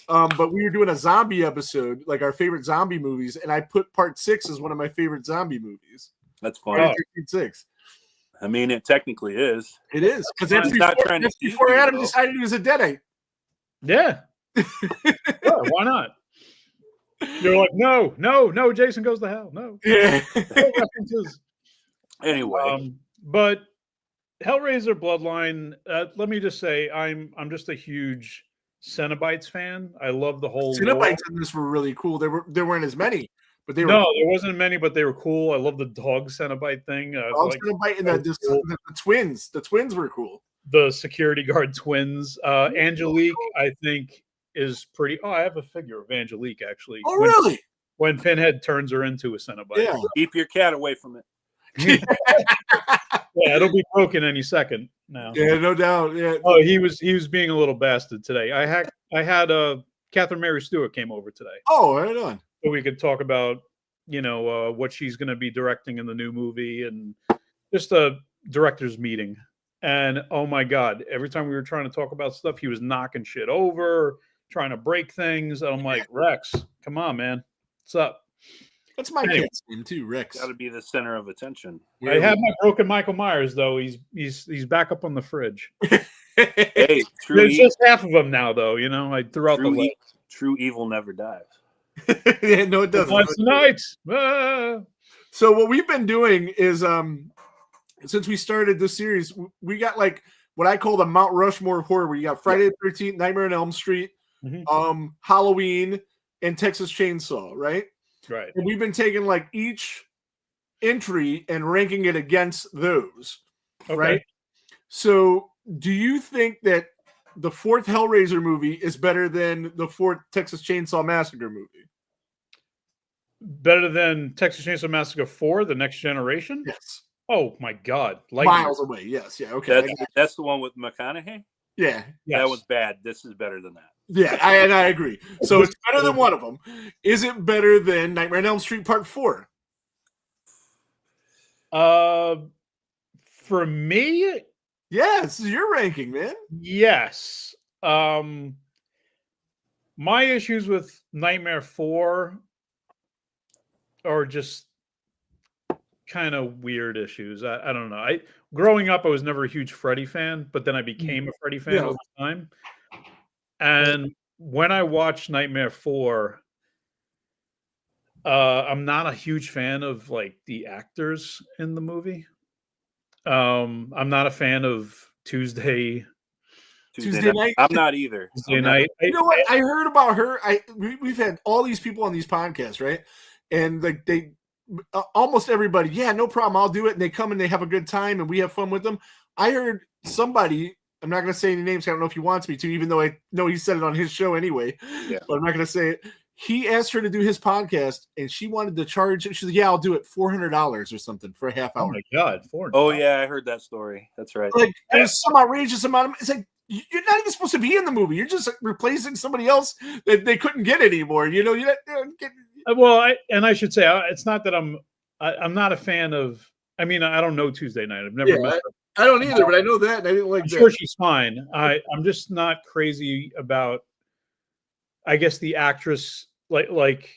But we were doing a zombie episode, like our favorite zombie movies, and I put part 6 as one of my favorite zombie movies. That's funny. 6. I mean, it technically is. It is because that's before Adam decided he was a Deadite. Yeah. Why not? You're like, no, Jason goes to hell. No. Yeah. No references. Anyway. But Hellraiser Bloodline, let me just say, I'm just a huge Cenobites fan. I love the whole Cenobites in this were really cool. There weren't as many, but they were there wasn't many, but they were cool. I love the dog Cenobite thing. Cenobite and the twins. The twins were cool. The security guard twins. Angelique, I think, is pretty. Oh, I have a figure of Angelique actually. Oh, really? When Pinhead turns her into a Cenobite. Yeah. Keep your cat away from it. Yeah, it'll be broken any second now. Yeah, no doubt. Yeah. Oh, he was being a little bastard today. I had Catherine Mary Stewart came over today. Oh, right on. So we could talk about what she's going to be directing in the new movie and just a director's meeting. And oh my God, every time we were trying to talk about stuff, he was knocking shit over, trying to break things. And I'm like, Rex, come on, man, what's up? That's my kid's name too, Rex. Got to be the center of attention. I have my broken Michael Myers though. He's back up on the fridge. Hey, there's just half of them now though. I threw out the list. True evil never dies. Yeah, no, it doesn't. Once tonight. So what we've been doing is, since we started this series, we got like what I call the Mount Rushmore of horror. Where you got Friday the 13th, Nightmare on Elm Street, Halloween, and Texas Chainsaw, right? Right. And we've been taking like each entry and ranking it against those, right? So do you think that the 4th Hellraiser movie is better than the 4th Texas Chainsaw Massacre movie? Better than Texas Chainsaw Massacre 4, The Next Generation? Yes. Oh my God. Miles away. Yes. Yeah. Okay. That's the one with McConaughey? Yeah. Yes. That was bad. This is better than that. Yeah, I agree. So it's better than one of them. Is it better than Nightmare on Elm Street Part 4? For me, Yeah, this is your ranking, man. yes. My issues with Nightmare 4 are just kind of weird issues. I don't know. Growing up, I was never a huge Freddy fan, but then I became a Freddy fan over time. And when I watched Nightmare 4, I'm not a huge fan of like the actors in the movie. I'm not a fan of Tuesday Night. I'm not either. Tuesday night. You know what? I heard about her. We've had all these people on these podcasts, right? And like almost everybody, yeah, no problem, I'll do it. And they come and they have a good time and we have fun with them. I heard somebody, I'm not going to say any names, I don't know if he wants me to, even though I know he said it on his show anyway, but I'm not going to say it. He asked her to do his podcast and she wanted to charge it. She's like, yeah, I'll do it $400 or something for a half hour. Oh my God. $400. Oh yeah, I heard that story. That's right. Like it was some outrageous amount of, it's like, you're not even supposed to be in the movie. You're just replacing somebody else that they couldn't get anymore. You know, well, I should say it's not that I'm not a fan of. I mean, I don't know Tuesday Night. I've never met her. I don't either, but I know that. And I didn't like I'm that. sure she's fine. I'm just not crazy about. I guess the actress like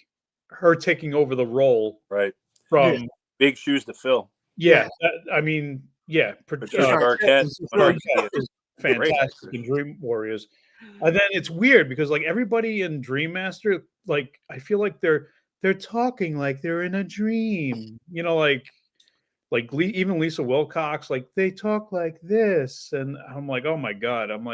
her taking over the role, right? From big shoes to fill. Yeah, I mean, yeah. Patricia Arquette is fantastic in Dream Warriors. And then it's weird because like everybody in Dream Master, like I feel like they're talking like they're in a dream. You know, like even Lisa Wilcox, like they talk like this, and I'm like, oh my God, I'm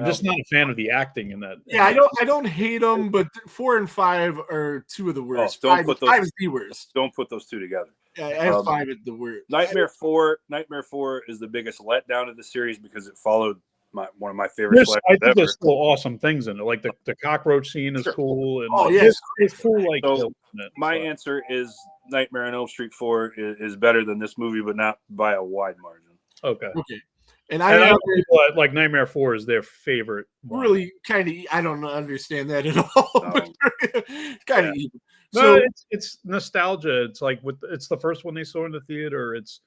just not a fan of the acting in that. Yeah, I don't hate them, but 4 and 5 are two of the worst. Five is the worst. Don't put those two together. Yeah, I have 5 at the worst. Nightmare 4 is the biggest letdown of the series because it followed one of my favorite. I think there's still awesome things in it, like the cockroach scene is cool. And it's cool. Like my answer is Nightmare on Elm Street 4 is better than this movie, but not by a wide margin. Okay. And I know people like Nightmare 4 is their favorite one. Really kind of, I don't understand that at all. Kind of even. So it's nostalgia. It's like it's the first one they saw in the theater. It's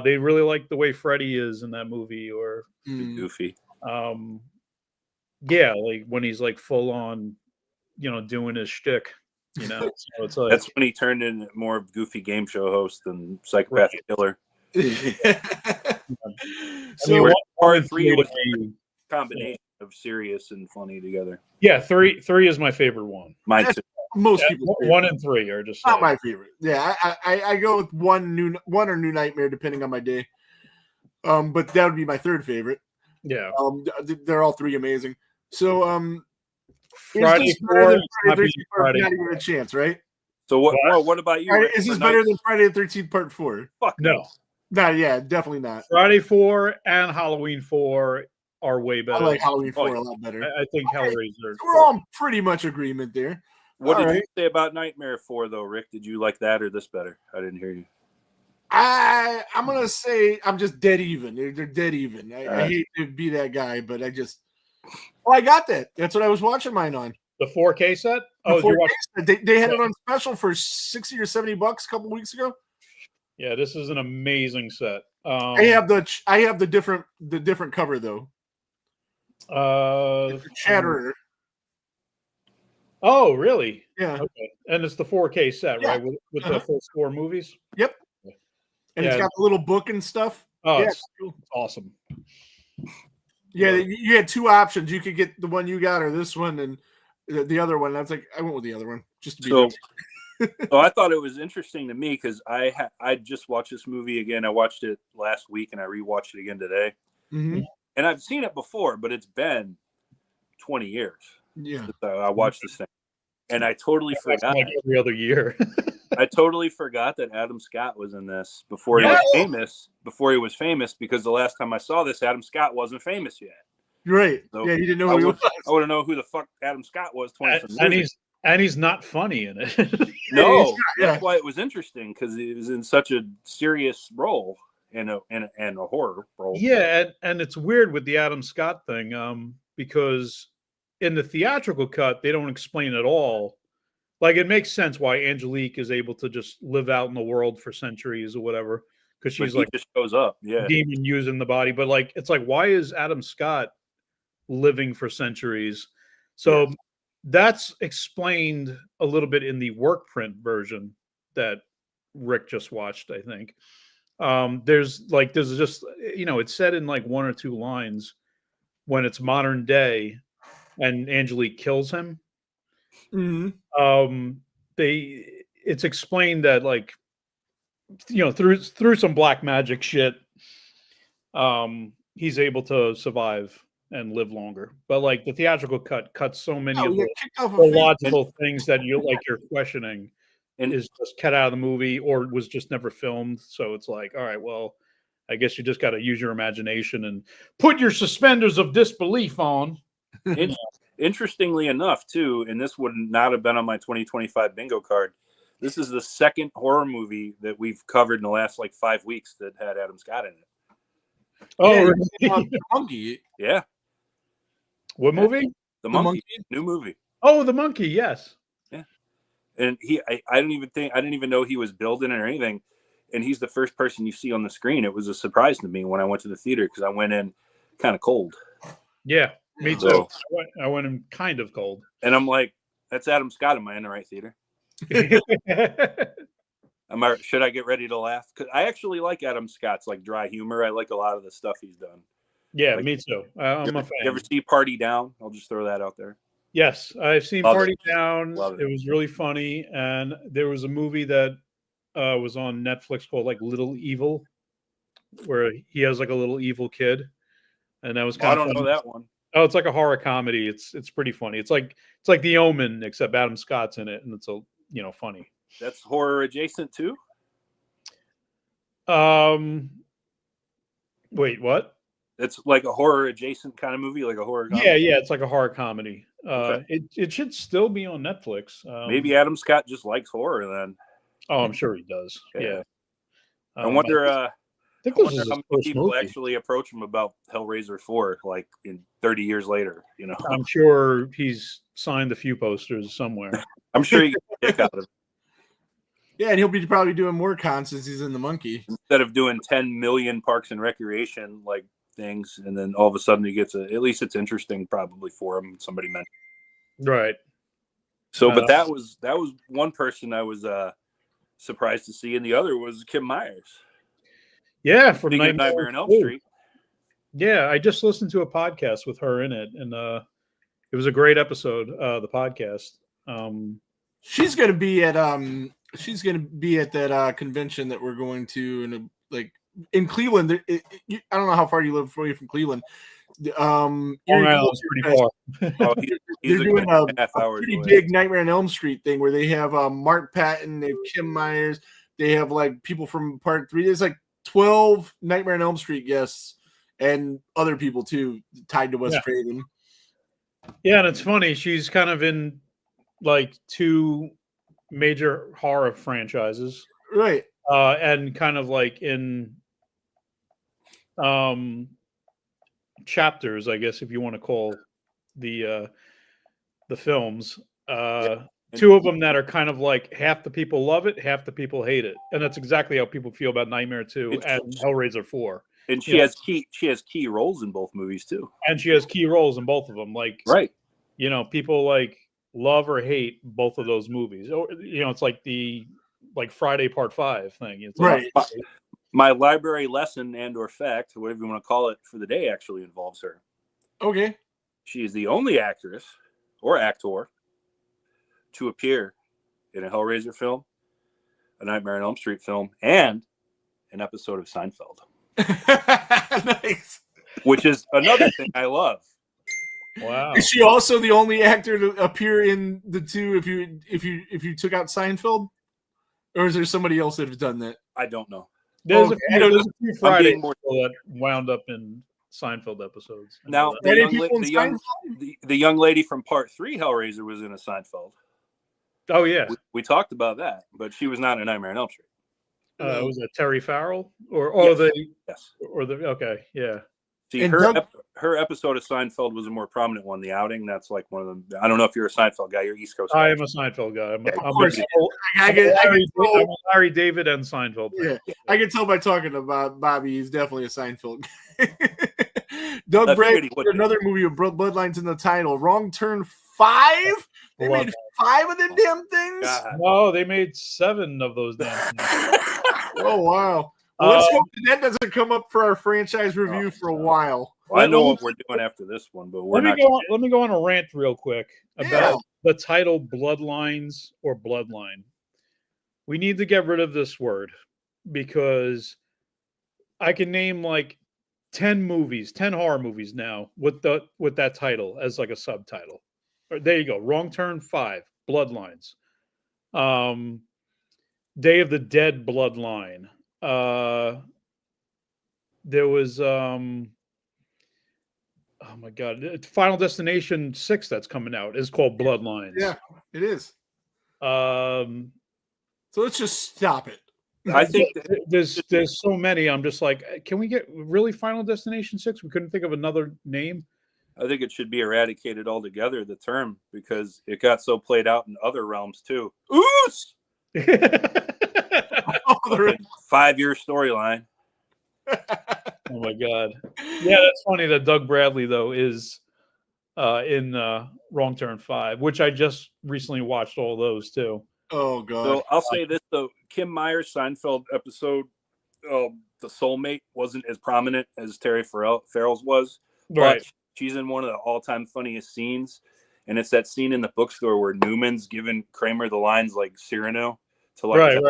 they really like the way Freddy is in that movie, or Goofy. Yeah, like when he's like full on, doing his shtick. So it's like that's when he turned into more of Goofy game show host than psychopathic killer. So part 3 was a combination of serious and funny together. Yeah, 3 is my favorite one. Mine too. Most people 1 and 3 are just not my favorite. Yeah, I go with one or New Nightmare depending on my day. But that would be my third favorite. Yeah. They're all 3 amazing. So Friday 4 not even a chance, right? So what about you? Is this better than Friday the 13th Part 4? Fuck no. Yeah, definitely not. Friday 4 and Halloween 4 are way better. I like Halloween 4 a lot better. I think Hellraiser. We're all in pretty much agreement there. What did you say about Nightmare 4 though, Rick? Did you like that or this better? I didn't hear you. I'm gonna say I'm just dead even. They're dead even. I hate to be that guy, but I got that. That's what I was watching mine on. The 4K set? Oh, they had it on special for $60 or $70 a couple weeks ago. Yeah, this is an amazing set. I have the different cover though. Chatterer. Oh, really? Yeah. Okay. And it's the 4K set, right? With the first 4 movies? Yep. And it's got the little book and stuff. Oh, yeah, it's awesome. Yeah, you had 2 options. You could get the one you got or this one, and the other one. I was like, I went with the other one just to be. So I thought it was interesting to me because I just watched this movie again. I watched it last week and I rewatched it again today. Mm-hmm. And I've seen it before, but it's been 20 years. Yeah, since I watched this thing, and I totally forgot. Like every other year. I totally forgot that Adam Scott was in this before he was famous. Before he was famous, because the last time I saw this, Adam Scott wasn't famous yet. Right? So yeah, you didn't know who he was. I wouldn't know who the fuck Adam Scott was 20 years ago. And he's not funny in it. No, that's why it was interesting because he was in such a serious role, in a horror role. Yeah, and it's weird with the Adam Scott thing, because in the theatrical cut they don't explain at all. Like, it makes sense why Angelique is able to just live out in the world for centuries or whatever, because she's like just shows up, yeah, demon using the body. But like, it's like, why is Adam Scott living for centuries? So that's explained a little bit in the work print version that Rick just watched, I think. There's just, it's said in like one or two lines when it's modern day and Angelique kills him. Mm-hmm. It's explained that, like, through some black magic shit, he's able to survive and live longer. But like, the theatrical cut cuts so many of the logical things that you're questioning, and is just cut out of the movie or was just never filmed. So it's like, all right, well, I guess you just got to use your imagination and put your suspenders of disbelief on. Interestingly enough, too, and this would not have been on my 2025 bingo card, this is the second horror movie that we've covered in the last like 5 weeks that had Adam Scott in it. Oh, really? The Monkey. Yeah. What movie? The Monkey. New movie. Oh, The Monkey. Yes. Yeah. And I didn't even know he was building it or anything. And he's the first person you see on the screen. It was a surprise to me when I went to the theater because I went in kind of cold. Yeah, me too. So, I went in kind of cold. And I'm like, that's Adam Scott. Am I in the right theater? Should I get ready to laugh? Because I actually like Adam Scott's like dry humor. I like a lot of the stuff he's done. Yeah, like, me too. I'm a fan. You ever see Party Down? I'll just throw that out there. Yes, I've seen Party Down. It was really funny. And there was a movie that was on Netflix called like Little Evil, where he has like a little evil kid. And that was kind of I don't know that one. Oh, it's like a horror comedy. It's pretty funny. It's like The Omen, except Adam Scott's in it, and it's funny. That's horror adjacent too? Wait, what? It's like a horror adjacent kind of movie, like a horror comedy? Yeah, it's like a horror comedy. Okay. It should still be on Netflix. Maybe Adam Scott just likes horror then. Oh, I'm sure he does. Yeah. I wonder I think how many people actually approach him about Hellraiser 4 like in 30 years later, I'm sure he's signed a few posters somewhere. I'm sure he gets a kick out of it. Yeah, and he'll be probably doing more cons since he's in the Monkey. Instead of doing 10 million Parks and Recreation like things, and then all of a sudden he gets at least it's interesting probably for him. Somebody mentioned. Right. So, but that was one person I was surprised to see, and the other was Kim Myers. Yeah, from Nightmare on Elm Street. Yeah, I just listened to a podcast with her in it, and it was a great episode. The podcast. She's gonna be at that convention that we're going to in Cleveland. I don't know how far you live away from Cleveland. Long Island's pretty far. They're doing a pretty big Nightmare on Elm Street thing where they have Mark Patton, they have Kim Myers, they have like people from Part 3. There's like 12 Nightmare on Elm Street guests and other people too tied to Wes Craven. Yeah, and it's funny. She's kind of in like 2 major horror franchises, right? And kind of like in chapters, I guess, if you want to call the films. 2 of them that are kind of like half the people love it, half the people hate it, and that's exactly how people feel about Nightmare 2 and Hellraiser 4. And she has key roles in both movies too. And she has key roles in both of them. Like, right, people like love or hate both of those movies. Or it's like the Friday Part 5 thing. It's right. My library lesson and/or fact, whatever you want to call it, for the day actually involves her. Okay. She is the only actress or actor to appear in a Hellraiser film, a Nightmare on Elm Street film, and an episode of Seinfeld. Nice. Which is another thing I love. Wow. Is she also the only actor to appear in the 2 if you took out Seinfeld? Or is there somebody else that has done that? I don't know. There's a few Friday people that wound up in Seinfeld episodes. Now, the young lady from Part 3 Hellraiser was in a Seinfeld. Oh, yeah. We talked about that, but she was not in Nightmare on Elm Street. Was that Terry Farrell Yes. okay, yeah. See, her episode of Seinfeld was a more prominent one. The Outing. That's like one of them. I don't know if you're a Seinfeld guy. You're East Coast guy. I am a Seinfeld guy. I'm I Larry David and Seinfeld fan. Yeah, I can tell by talking about Bobby. He's definitely a Seinfeld guy. Doug Bradley, another movie with Bloodlines in the title. Wrong Turn 5. They made 5 of them damn things. God. No, they made 7 of those damn things. Oh wow. Well, let's hope that doesn't come up for our franchise review for a while. Well, I know what we're doing after this one, but let me go on a rant real quick about the title Bloodlines or Bloodline. We need to get rid of this word because I can name like 10 horror movies now with that title as like a subtitle. There you go. Wrong Turn 5, Bloodlines. Day of the Dead Bloodline. There was oh my god, Final Destination 6 that's coming out is called Bloodlines. Yeah, it is. So let's just stop it. I think there's so many. I'm just like, can we get really Final Destination 6? We couldn't think of another name. I think it should be eradicated altogether, the term, because it got so played out in other realms too. Oos! 5-year storyline. Oh my god! Yeah, that's funny that Doug Bradley though is in Wrong Turn 5, which I just recently watched all those too. Oh god! So I'll say this though: Kim Myers' Seinfeld episode, the soulmate, wasn't as prominent as Terry Farrell's was, right? But she's in one of the all-time funniest scenes, and it's that scene in the bookstore where Newman's giving Kramer the lines like Cyrano to like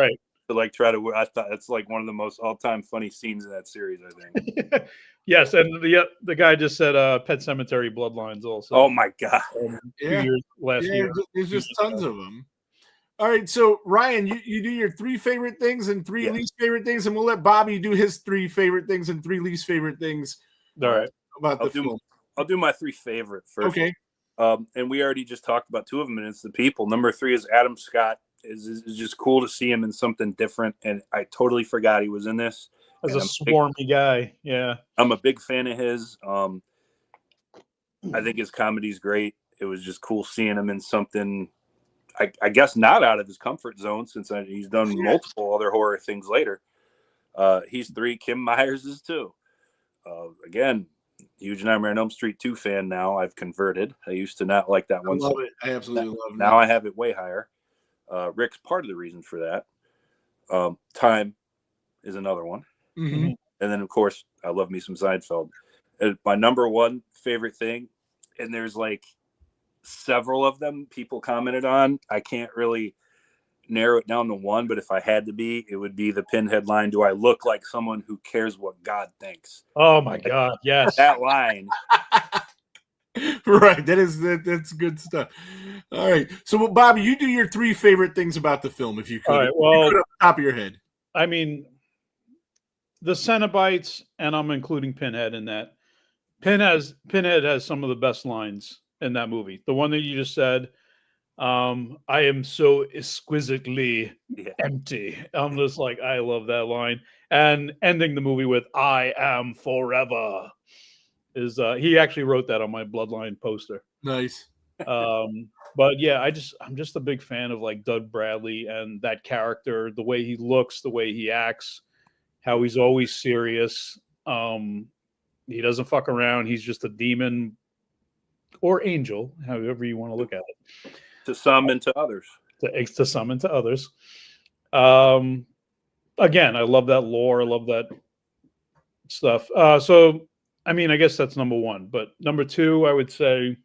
try to. I thought it's like one of the most all-time funny scenes in that series. I think. Yes, and the guy just said Pet Sematary Bloodlines also. Oh my god! 2 years last year. There's just tons of them. All right, so Ryan, you do your 3 favorite things and 3 least favorite things, and we'll let Bobby do his 3 favorite things and 3 least favorite things. All right, about the film. I'll do my 3 favorite first. Okay. And we already just talked about 2 of them, and it's the people. Number 3 is Adam Scott. Is just cool to see him in something different, and I totally forgot he was in this. As a swarmy guy, yeah. I'm a big fan of his. I think his comedy's great. It was just cool seeing him in something, I guess, not out of his comfort zone, since he's done multiple other horror things later. He's 3. Kim Myers is 2. Again, huge Nightmare on Elm Street 2 fan now. I've converted. I used to not like that one. I love it. I absolutely love it. Now I have it way higher. Rick's part of the reason for that. Time is another one. Mm-hmm. And then, of course, I love me some Seinfeld. My number 1 favorite thing, and there's like several of them people commented on. I can't really narrow it down to one, but if I had to be, it would be the Pinhead line, "Do I look like someone who cares what God thinks?" Oh my god, yes. That line. Right, that's good stuff. All right, so Bobby, you do your 3 favorite things about the film, if you could. All right, well, off the top of your head. I mean, the Cenobites, and I'm including Pinhead in that. Pinhead has some of the best lines in that movie. The one that you just said, I am so exquisitely empty. I'm just like, I love that line. And ending the movie with "I am forever" is he actually wrote that on my Bloodline poster. Nice. But yeah, I'm just a big fan of like Doug Bradley and that character, the way he looks, the way he acts, how he's always serious. He doesn't fuck around. He's just a demon or angel, however you want to look at it. To some and to others. To some and to others. Again, I love that lore. I love that stuff. So, I mean, I guess that's number 1. But number 2, I would say,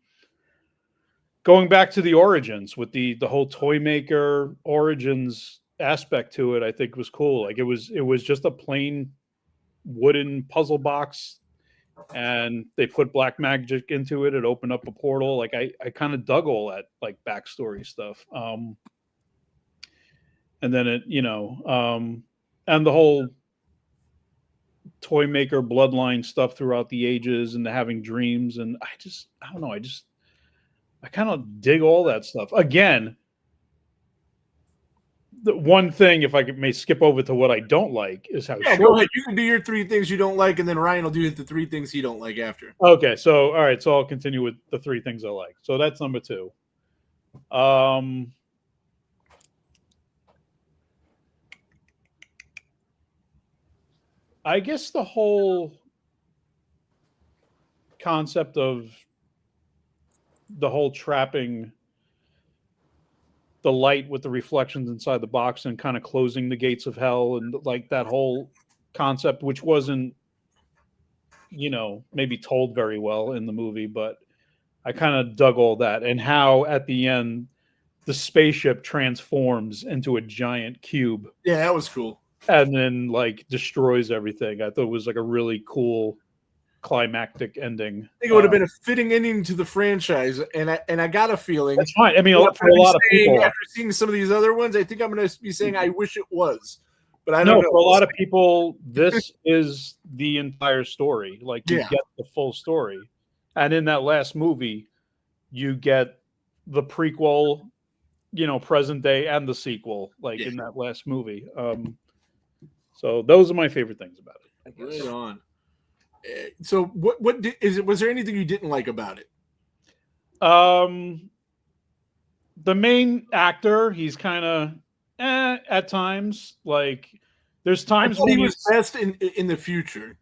going back to the origins with the whole toy maker origins aspect to it, I think was cool. Like it was just a plain wooden puzzle box, and they put black magic into it. It opened up a portal. Like I kind of dug all that like backstory stuff. And then it, and the whole toy maker bloodline stuff throughout the ages and the having dreams. And I don't know. I kind of dig all that stuff. Again, the one thing, if I may skip over to what I don't like, is how Yeah, short. go ahead. You can do your 3 things you don't like, and then Ryan will do the 3 things he don't like after. Okay, so all right, so I'll continue with the 3 things I like. So that's number 2. I guess the whole concept of the whole trapping the light with the reflections inside the box and kind of closing the gates of hell, and like that whole concept, which wasn't, maybe told very well in the movie, but I kind of dug all that, and how at the end the spaceship transforms into a giant cube. Yeah, that was cool. And then like destroys everything. I thought it was like a really cool climactic ending. I think it would have been a fitting ending to the franchise, and I got a feeling That's fine. I mean, for a lot of people, after seeing some of these other ones, I think I'm going to be saying I wish it was, but I no, don't know. for a lot of people, this is the entire story. Like you get the full story, and in that last movie, you get the prequel, present day, and the sequel, like in that last movie. So those are my favorite things about it. Right on. So what was there anything you didn't like about it? The main actor, he's kind of at times. Like there's times when he was best in the future.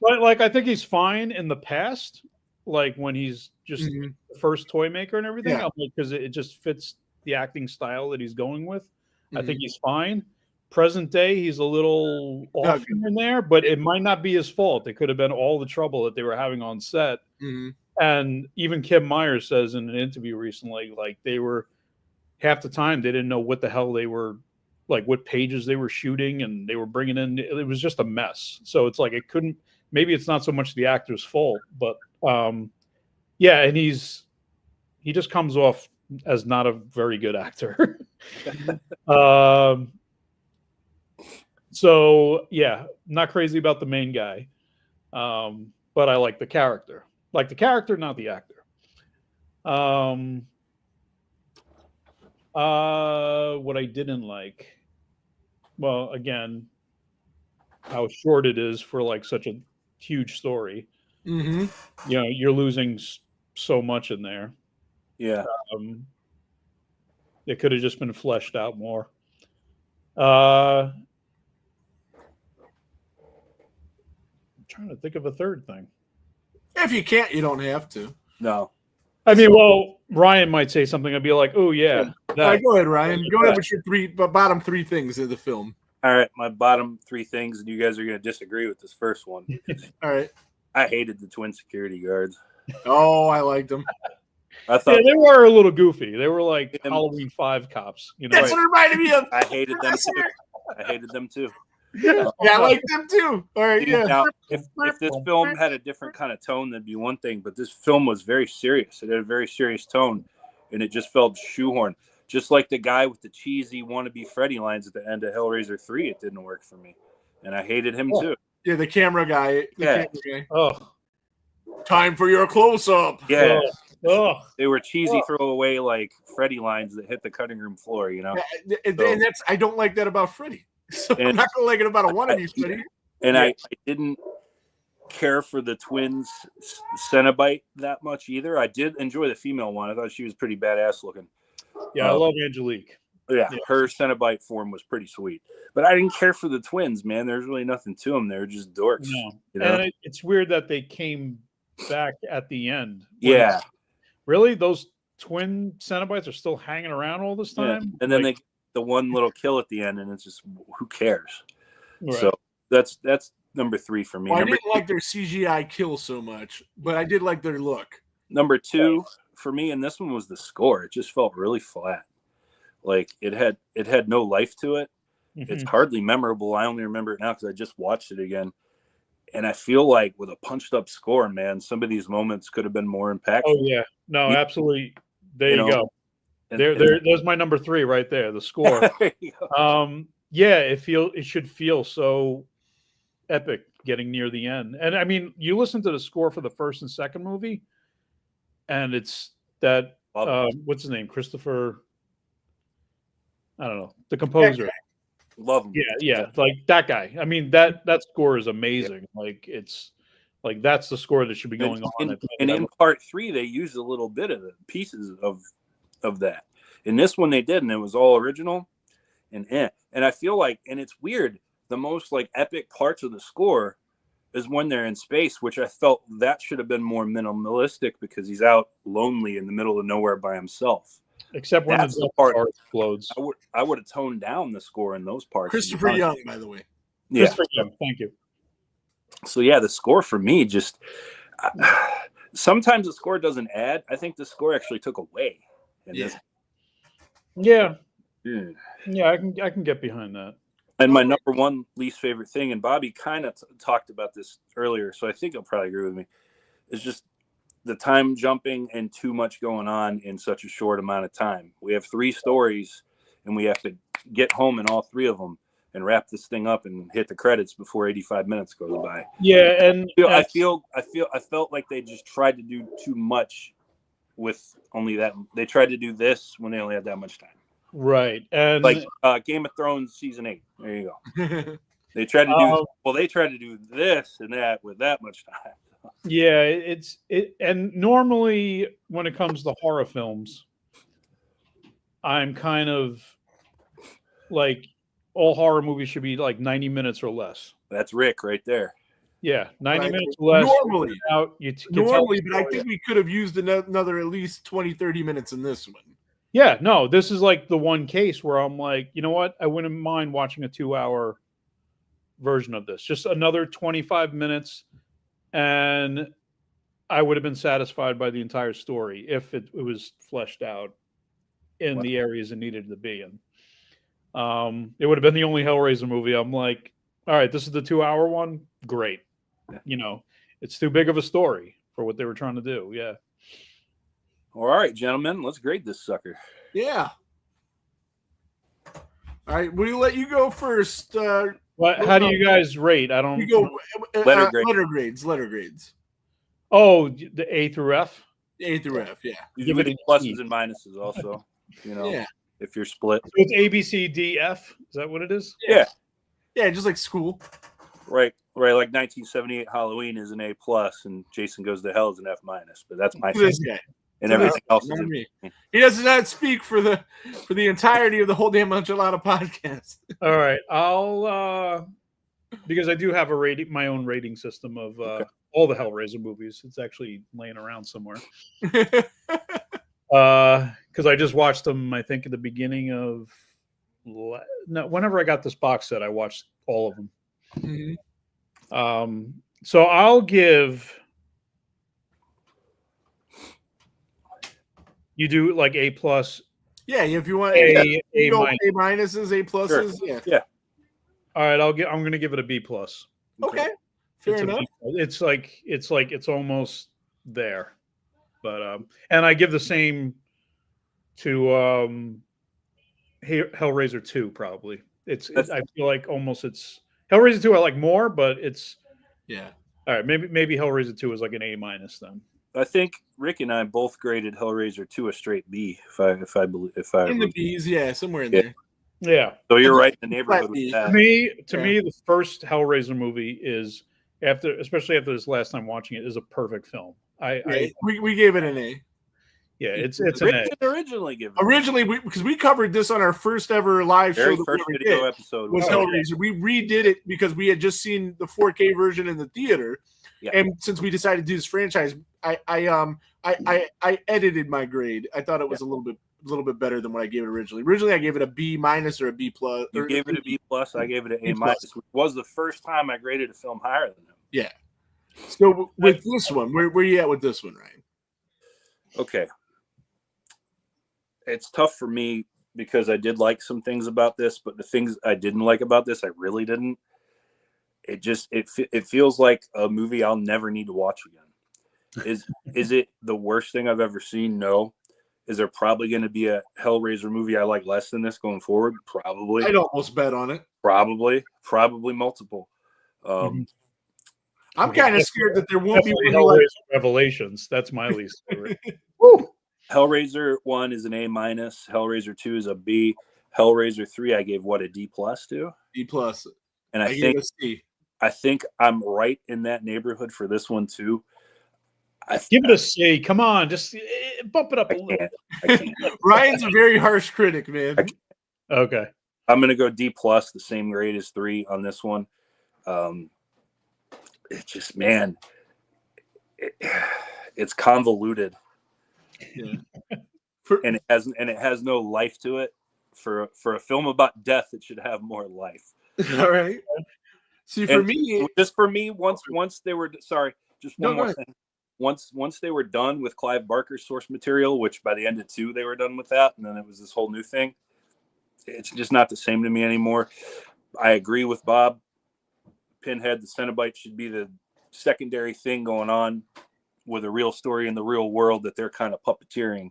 But like I think he's fine in the past, like when he's just the first toy maker and everything. Yeah. Because it just fits the acting style that he's going with. I think he's fine. Present day, he's a little off in there, but it might not be his fault. It could have been all the trouble that they were having on set. And even Kim Myers says in an interview recently, like they were half the time they didn't know what the hell they were, like what pages they were shooting, and they were bringing in. It was just a mess. So it's like it couldn't. Maybe it's not so much the actor's fault, but yeah, and he just comes off as not a very good actor. So yeah, not crazy about the main guy, but I like the character. Like the character, not the actor. What I didn't like, well, again, how short it is for like such a huge story. You're losing so much in there. Yeah. It could have just been fleshed out more. Trying to think of a third thing. If you can't, you don't have to. No. I mean, well, Ryan might say something. I'd be like, "Oh yeah." Go ahead, Ryan. Go ahead with your bottom 3 things of the film. All right, my bottom 3 things, and you guys are going to disagree with this first one. All right. I hated the twin security guards. Oh, I liked them. I thought they were a little goofy. They were like Halloween 5 cops. That's what it reminded me of. I hated them too. I hated them too. Yeah, I like them too. All right, yeah. Now, if this film had a different kind of tone, that'd be one thing. But this film was very serious. It had a very serious tone, and it just felt shoehorned. Just like the guy with the cheesy wannabe Freddy lines at the end of Hellraiser 3, it didn't work for me, and I hated him too. Yeah, the camera guy. Yeah. Camera guy. Oh, time for your close-up. Yeah. Oh. They were cheesy throwaway like Freddy lines that hit the cutting room floor, you know. And that's I don't like that about Freddy. So I'm not gonna like it about a wannabe Freddy. And I didn't care for the twins Cenobite that much either. I did enjoy the female one. I thought she was pretty badass looking. Yeah, I love Angelique. Yeah, her Cenobite form was pretty sweet. But I didn't care for the twins, man. There's really nothing to them. They're just dorks. No. You know? And it's weird that they came back at the end. Yeah. Really? Those twin Cenobites are still hanging around all this time? Yeah. And then they get the one little kill at the end, and it's just, who cares? Right. So that's number 3 for me. Well, I didn't like their CGI kill so much, but I did like their look. Number 2 for me, and this one was the score. It just felt really flat. Like it had no life to it. It's hardly memorable. I only remember it now because I just watched it again. And I feel like with a punched up score, man, some of these moments could have been more impactful. Oh yeah, no, absolutely. There you go. There's my number 3 right there. The score. Yeah, it should feel so epic getting near the end. And I mean, you listen to the score for the first and second movie, and it's that what's his name, Christopher. I don't know, the composer. Love him. Yeah, like that guy. I mean, that score is amazing. Like it's like that's the score that should be going on. And in part 3, they used a little bit of the pieces of that. In this one, they did, and it was all original. And I feel like, and it's weird, the most like epic parts of the score is when they're in space, which I felt that should have been more minimalistic because he's out lonely in the middle of nowhere by himself. Except when the part explodes. I would have toned down the score in those parts. Christopher Young, by the way. Yeah. Christopher Young, thank you. So yeah, the score for me just sometimes the score doesn't add. I think the score actually took away. Yeah, I can get behind that. And my number one least favorite thing, and Bobby kind of talked about this earlier, so I think he'll probably agree with me, is just the time jumping and too much going on in such a short amount of time. We have 3 stories, and we have to get home in all 3 of them and wrap this thing up and hit the credits before 85 minutes goes by. Yeah, and I felt like they just tried to do too much with only that. They tried to do this when they only had that much time. Right, and like Game of Thrones season 8. There you go. They tried to do they tried to do this and that with that much time. Yeah, and normally when it comes to horror films, I'm kind of like all horror movies should be like 90 minutes or less. That's Rick right there. Yeah, 90 minutes or less. Normally, but I think we could have used another at least 20, 30 minutes in this one. Yeah, no, this is like the one case where I'm like, you know what? I wouldn't mind watching a 2-hour version of this. Just another 25 minutes, and I would have been satisfied by the entire story if it was fleshed out in the areas it needed to be in. It would have been the only Hellraiser movie. I'm like, all right, this is the 2-hour one. Great. You know, it's too big of a story for what they were trying to do. Yeah. All right, gentlemen, let's grade this sucker. Yeah. All right, we'll let you go first. How do you guys rate? I don't. You go letter grades. Oh, the A through F. A through F, yeah. You give it pluses and minuses also. You know, if you're split. So it's A, B, C, D, F. Is that what it is? Yeah. Yeah, just like school. Right. Like 1978 Halloween is an A plus, and Jason Goes to Hell is an F minus. But that's my this guy. And everything else is me. He does not speak for the entirety of the whole damn enchilada podcast. All right, I'll because I do have my own rating system of all the Hellraiser movies. It's actually laying around somewhere. Because I just watched them, I think, at the beginning of whenever I got this box set, I watched all of them. Mm-hmm. So I'll give. You do like A plus. Yeah, if you want A minuses, A pluses. Sure. Yeah. All right, I'm going to give it a B plus. Okay. Fair enough. It's almost there, but and I give the same to Hellraiser 2 probably. I feel like almost it's Hellraiser 2 I like more, but it's all right. Maybe Hellraiser 2 is like an A minus then. I think Rick and I both graded Hellraiser 2 a straight B. If I in the B's, somewhere in there. Yeah. So you're right in the neighborhood with that. To me, the first Hellraiser movie is especially after this last time watching it, is a perfect film. We gave it an A. Yeah, it's an A. Originally, because we covered this on our first ever live show that first video episode was Hellraiser. We redid it because we had just seen the 4K version in the theater. Yeah. And since we decided to do this franchise, I edited my grade. I thought it was a little bit better than what I gave it originally. Originally, I gave it a B minus or a B plus. You gave it a B plus. I gave it an A minus. It was the first time I graded a film higher than him. Yeah. So with this one, where are you at with this one, Ryan? Okay. It's tough for me because I did like some things about this, but the things I didn't like about this, I really didn't. It feels like a movie I'll never need to watch again. Is it the worst thing I've ever seen? No. Is there probably going to be a Hellraiser movie I like less than this going forward? Probably. I'd almost bet on it. Probably multiple. I'm kind of scared that there won't be Hellraiser Revelations. That's my least favorite. Hellraiser 1 is an A minus. Hellraiser 2 is a B. Hellraiser 3, I gave what, a D+ to? D+. And I gave it a C. I think I'm right in that neighborhood for this one too. Give it a C. Come on, just bump it up a little. I can't. Ryan's a very harsh critic, man. Okay. I'm gonna go D+, the same grade as 3 on this one. It's just, man, it's convoluted. Yeah. And it has no life to it. For a film about death, it should have more life. All right. See, for me, once they were one more thing. Once they were done with Clive Barker's source material, which by the end of 2 they were done with that, and then it was this whole new thing. It's just not the same to me anymore. I agree with Bob. Pinhead, the Cenobite, should be the secondary thing going on with a real story in the real world that they're kind of puppeteering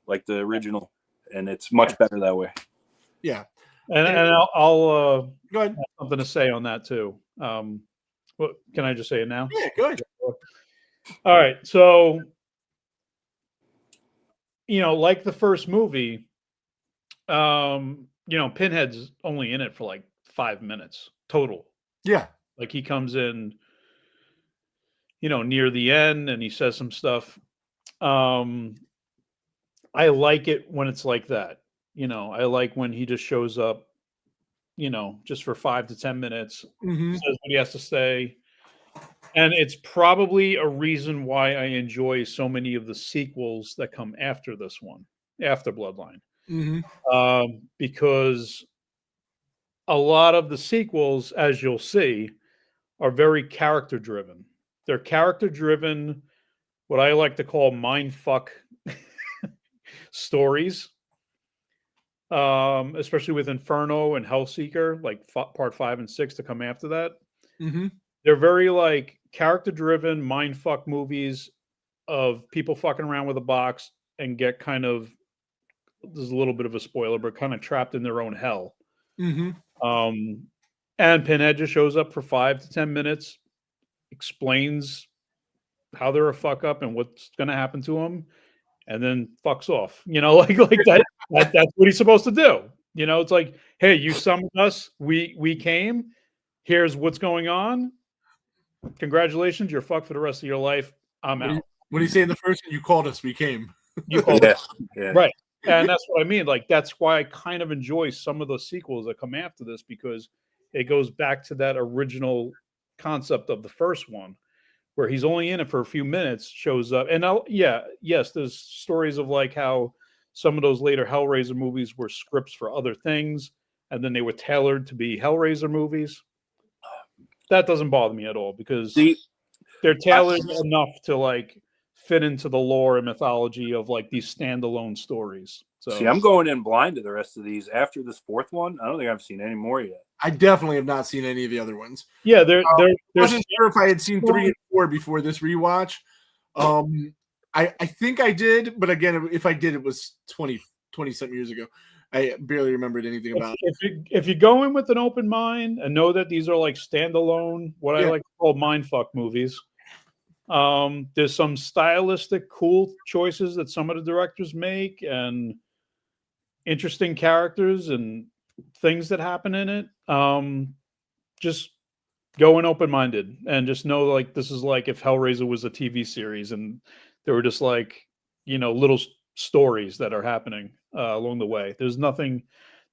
like the original, and it's much better that way. Yeah. And I'll go ahead. have something to say on that too. What can I just say it now? Yeah, go ahead. All right. So, like the first movie, Pinhead's only in it for like 5 minutes total. Yeah. Like he comes in, near the end and he says some stuff. I like it when it's like that. I like when he just shows up, just for 5 to 10 minutes, Mm-hmm. says what he has to say. And it's probably a reason why I enjoy so many of the sequels that come after this one, after Bloodline. Mm-hmm. Because a lot of the sequels, as you'll see, are very character driven. They're character driven, what I like to call mindfuck stories. Especially with Inferno and Hellseeker, like part 5 and 6 to come after that. Mm-hmm. They're very like character-driven mindfuck movies of people fucking around with a box and get kind of, there's a little bit of a spoiler, but kind of trapped in their own hell. Mm-hmm. And Pinhead just shows up for 5 to 10 minutes, explains how they're a fuck up and what's going to happen to them, and then fucks off. Like that. That's what he's supposed to do. It's like, hey, you summoned us. We came. Here's what's going on. Congratulations, you're fucked for the rest of your life. I'm out. What do you say in the first one? You called us, we came. You called us. Yeah. Right. And that's what I mean. Like, that's why I kind of enjoy some of the sequels that come after this, because it goes back to that original concept of the first one, where he's only in it for a few minutes, shows up. And yes, there's stories of like how some of those later Hellraiser movies were scripts for other things, and then they were tailored to be Hellraiser movies. That doesn't bother me at all, because they're tailored enough to like fit into the lore and mythology of like these standalone stories. So see, I'm going in blind to the rest of these. After this fourth one, I don't think I've seen any more yet. I definitely have not seen any of the other ones. Yeah, I wasn't sure if I had seen 3 and 4 before this rewatch. I think I did, but again, if I did, it was 20 something years ago. I barely remembered anything about it. If you go in with an open mind and know that these are like standalone, what I like to call mindfuck movies, there's some stylistic cool choices that some of the directors make, and interesting characters and things that happen in it. Just go in open-minded and just know, like, this is like if Hellraiser was a TV series and there were just like, little stories that are happening along the way. There's nothing.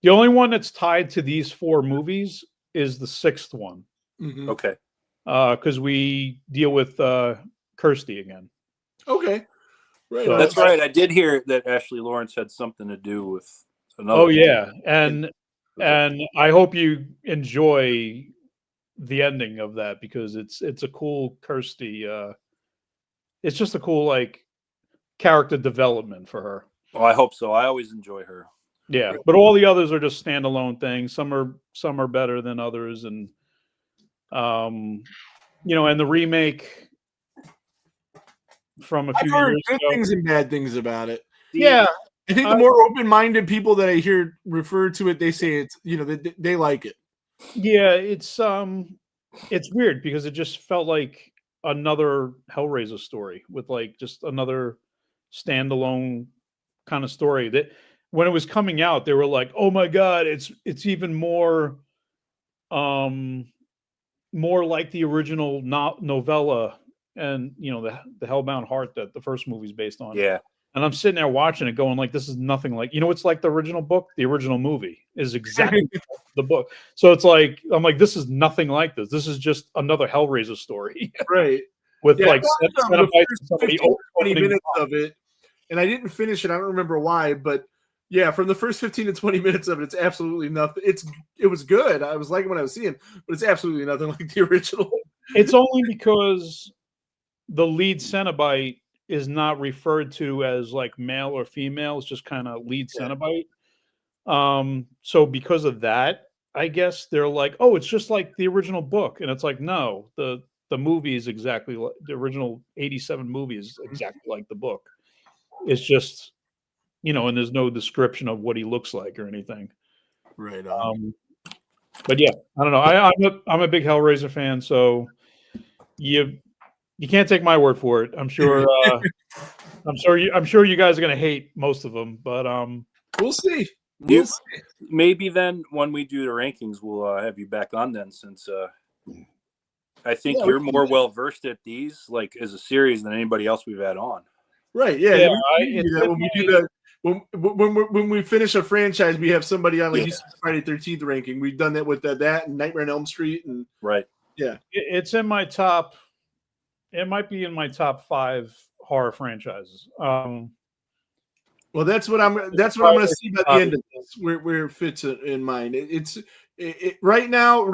The only one that's tied to these 4 movies is the 6th one. Mm-hmm. Okay. Because we deal with Kirsty again. Okay. Right. So, that's right. I did hear that Ashley Lawrence had something to do with another. Oh yeah, and I hope you enjoy the ending of that, because it's a cool Kirsty. It's just a cool like character development for her. Oh, I hope so. I always enjoy her. Yeah, but all the others are just standalone things. Some are better than others, and and the remake from a few I've heard years good ago. things and bad things about it. Yeah, I think the more open-minded people that I hear refer to it, they say it's they like it. Yeah, it's weird because it just felt like another Hellraiser story with like just another standalone kind of story. That when it was coming out, they were like, "Oh my god, it's even more more like the original novella and the Hellbound Heart that the first movie's based on." Yeah. And I'm sitting there watching it going like, this is nothing like, it's like the original book. The original movie is exactly the book. So it's like, I'm like, this is nothing like this. This is just another Hellraiser story. Right. With Yeah, like the first 15, 20 minutes of it, and I didn't finish it. I don't remember why, but yeah, from the first 15 to 20 minutes of it, it's absolutely nothing. It was good. I was liking what I was seeing, but it's absolutely nothing like the original. It's only because the lead Cenobite is not referred to as like male or female. It's just kind of lead Cenobite. So because of that, I guess they're like, oh, it's just like the original book. And it's like, no, the movie is exactly like the original 87 movie is exactly like the book. It's just, and there's no description of what he looks like or anything. Right. But yeah, I don't know. I'm a big Hellraiser fan, so you can't take my word for it. I'm sure. I'm sure you guys are gonna hate most of them, but we'll see. Maybe then when we do the rankings, we'll have you back on then, since I think you're more well versed at these like as a series than anybody else we've had on. Right. Yeah. When we finish a franchise, we have somebody on, like you said, Friday 13th ranking. We've done that with that and Nightmare on Elm Street, and right. Yeah, it's in my top. It might be in my top 5 horror franchises. Well, that's what I'm going to see by the end of this. Where it fits in mine. It right now.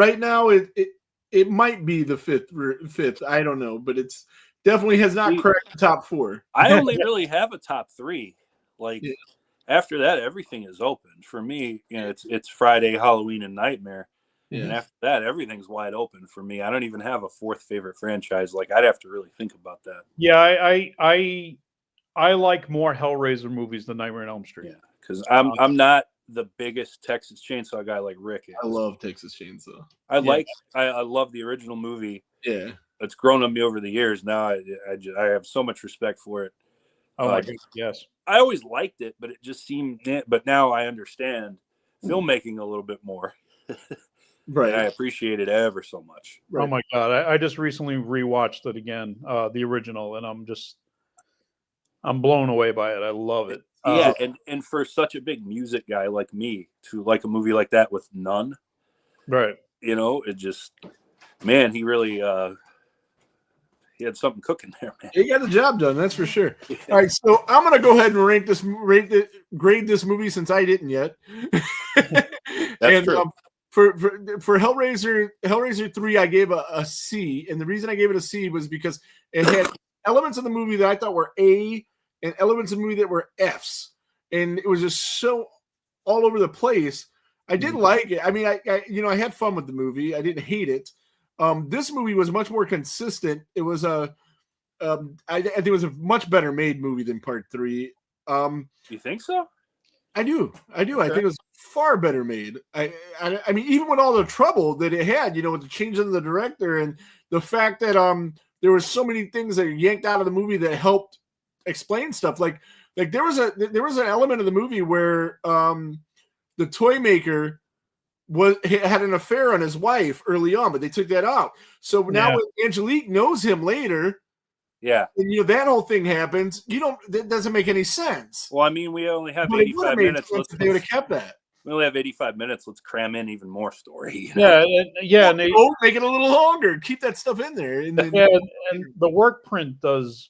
It might be the fifth. I don't know, but it's definitely has not cracked the top 4. I only really have a top 3. Like after that, everything is open for me. It's Friday, Halloween, and Nightmare. Yeah. And after that, everything's wide open for me. I don't even have a 4th favorite franchise. Like I'd have to really think about that. Yeah, I like more Hellraiser movies than Nightmare on Elm Street. Yeah, because I'm not the biggest Texas Chainsaw guy like Rick is. I love Texas Chainsaw. I love the original movie. Yeah, it's grown on me over the years. Now I have so much respect for it. Oh my God, yes. I always liked it, but it just seemed. But now I understand filmmaking a little bit more. Right. And I appreciate it ever so much. Right. Oh my God. I just recently rewatched it again, the original, and I'm blown away by it. I love it. Yeah. And for such a big music guy like me to like a movie like that with none, right. It just, man, he really, he had something cooking there, man. He got the job done. That's for sure. Yeah. All right. So I'm going to go ahead and grade this movie since I didn't yet. That's true. For Hellraiser 3, I gave a C, and the reason I gave it a C was because it had elements of the movie that I thought were A and elements of the movie that were Fs, and it was just so all over the place. I did like it. I mean, I had fun with the movie. I didn't hate it. This movie was much more consistent. It was I think it was a much better made movie than Part 3. You think so? I do. I think it was far better made. I mean, even with all the trouble that it had, with the change in the director and the fact that there were so many things that are yanked out of the movie that helped explain stuff. Like there was an element of the movie where the toy maker had an affair on his wife early on, but they took that out. So now when Angelique knows him later. Yeah. And that whole thing happens. That doesn't make any sense. Well, I mean, we only have 85 minutes. They would have kept that. We only have 85 minutes. Let's cram in even more story. Yeah. And make it a little longer. Keep that stuff in there. And then, and the work print does,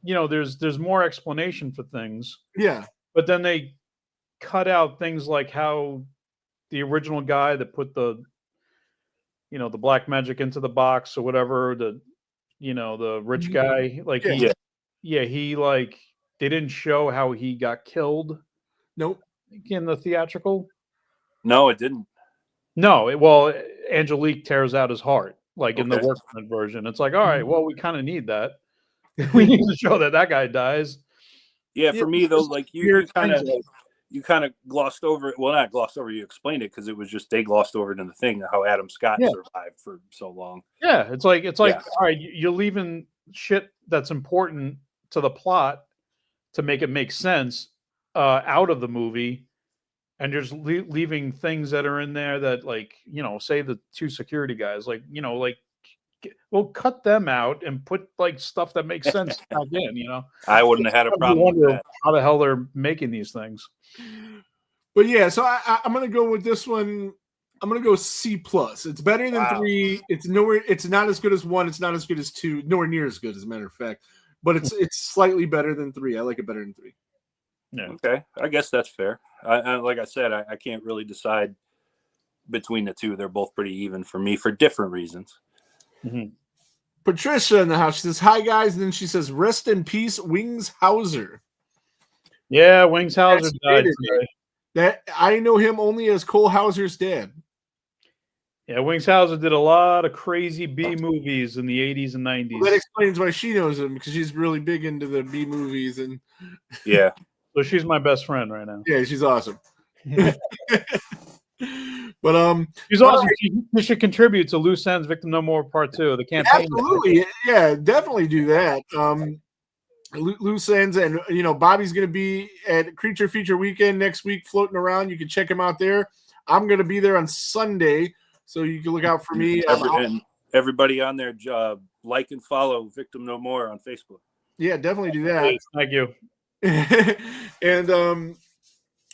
there's more explanation for things. Yeah. But then they cut out things like how the original guy that put the black magic into the box or whatever, the rich guy, like he like they didn't show how he got killed. Nope. In the theatrical. No, it didn't. No, Angelique tears out his heart, like in the workman version. It's like, all right, well, we kind of need that. We need to show that guy dies. Yeah, for me though, like you kind of glossed over it. Well, not glossed over. You explained it because it was just they glossed over it in the thing how Adam Scott survived for so long. Yeah, it's like all right, you're leaving shit that's important to the plot to make it make sense, out of the movie, and just leaving things that are in there that, like, say the 2 security guys, like, we'll cut them out and put like stuff that makes sense back in. I wouldn't have had a problem with that. How the hell they're making these things. But yeah, so I'm gonna go with this one. I'm gonna go C+. It's better than 3. It's nowhere. It's not as good as 1. It's not as good as 2. Nowhere near as good, as a matter of fact. But it's slightly better than 3. I like it better than 3. Yeah. Okay, I guess that's fair. Like I said, I can't really decide between the 2. They're both pretty even for me for different reasons. Mm-hmm. Patricia in the house. She says, "Hi guys," and then she says, "Rest in peace, Wings Hauser." Yeah, Wings Hauser died today. That I know him only as Cole Hauser's dad. Yeah, Wings Hauser did a lot of crazy B movies in the 80s and 90s. Well, that explains why she knows him, because she's really big into the B movies. And yeah, so she's my best friend right now. Yeah, she's awesome. But she's awesome. She should contribute to Loose Ends Victim No More Part 2, the campaign. Absolutely, yeah, definitely do that. Loose Ends, and Bobby's going to be at Creature Feature Weekend next week, floating around. You can check him out there. I'm going to be there on Sunday, so you can look out for me. And everybody on there, like and follow Victim No More on Facebook. Yeah, definitely do that. Thank you. And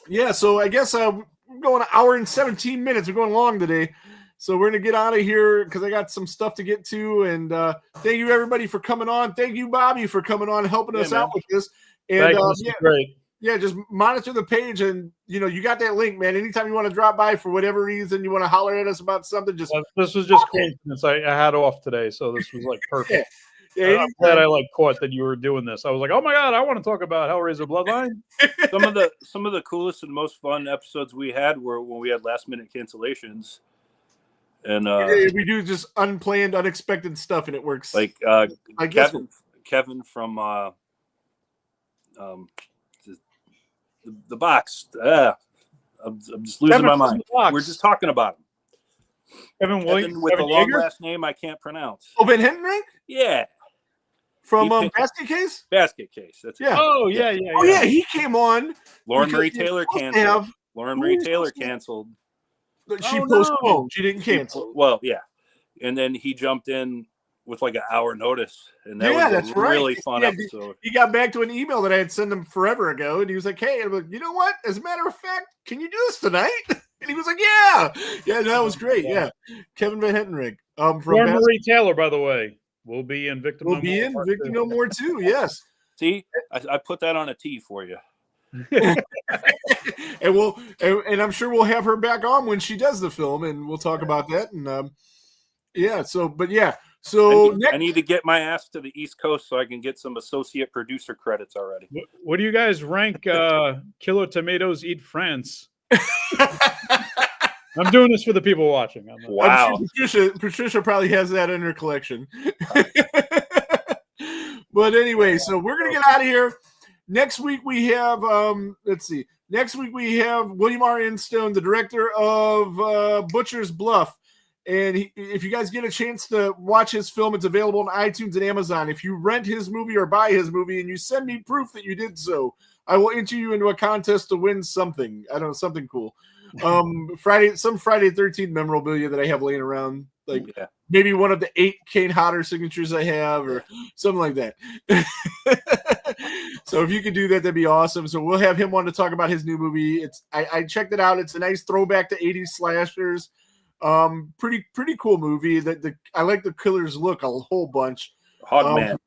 yeah, so I guess we're going an hour and 17 minutes. We're going long today. So we're going to get out of here because I got some stuff to get to. And thank you, everybody, for coming on. Thank you, Bobby, for coming on and helping us out with this. And great. Yeah, just monitor the page. And, you got that link, man. Anytime you want to drop by for whatever reason, you want to holler at us about something, just. This was just coincidence. I had off today, so this was like perfect. Yeah, I'm glad I caught that you were doing this. I was like, oh my God, I want to talk about Hellraiser Bloodline. Some of the coolest and most fun episodes we had were when we had last minute cancellations. And we do just unplanned, unexpected stuff, and it works. Like Kevin from the box. I'm just losing my mind. We're just talking about him. Kevin with a long last name I can't pronounce. Oh, Ben Henry? Yeah. From Basket Case? Basket Case. That's yeah. Oh, yeah. Oh, yeah. He came on. Lauren Marie Taylor canceled. Lauren Marie Taylor canceled. She postponed. No. She didn't cancel. Well, yeah. And then he jumped in with like an hour notice. And that was a really fun episode. He got back to an email that I had sent him forever ago. And he was like, hey, I'm like, you know what? As a matter of fact, can you do this tonight? And he was like, yeah. Yeah, that was great. Yeah. Kevin Van Hentenrich. From Lauren Marie Taylor, by the way, will be in Victim No More. Will be in Victim No More too, yes. See, I put that on a T for you. and I'm sure we'll have her back on when she does the film, and we'll talk about that. And so I need to get my ass to the East Coast so I can get some associate producer credits already. What do you guys rank Killer Tomatoes Eat France? I'm doing this for the people watching. Wow. I'm sure Patricia probably has that in her collection. But anyway, so we're gonna get out of here. Next week we have Next week we have William R. Instone, the director of Butcher's Bluff. And if you guys get a chance to watch his film, it's available on iTunes and Amazon. If you rent his movie or buy his movie and you send me proof that you did so, I will enter you into a contest to win something. I don't know, something cool. Friday the 13th memorabilia that I have laying around. Maybe one of the 8 Kane Hodder signatures I have or something like that. So if you could do that, that'd be awesome. So we'll have him on to talk about his new movie. I checked it out. It's a nice throwback to 80s slashers. Pretty cool movie. I like the killer's look a whole bunch. Hogman.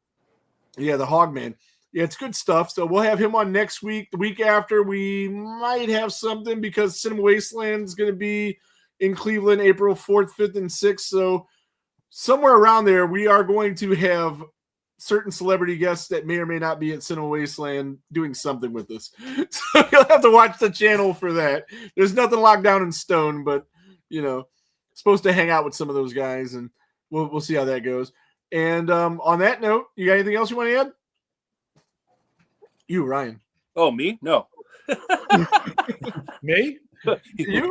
Yeah, the Hogman. Yeah, it's good stuff. So we'll have him on next week. The week after, we might have something because Cinema Wasteland is going to be in Cleveland April 4th, 5th, and 6th. So somewhere around there, we are going to have certain celebrity guests that may or may not be at Cinema Wasteland doing something with us. So you'll have to watch the channel for that. There's nothing locked down in stone, but, supposed to hang out with some of those guys, and we'll see how that goes. And on that note, you got anything else you want to add? You, Ryan. Oh, me? No. Me? You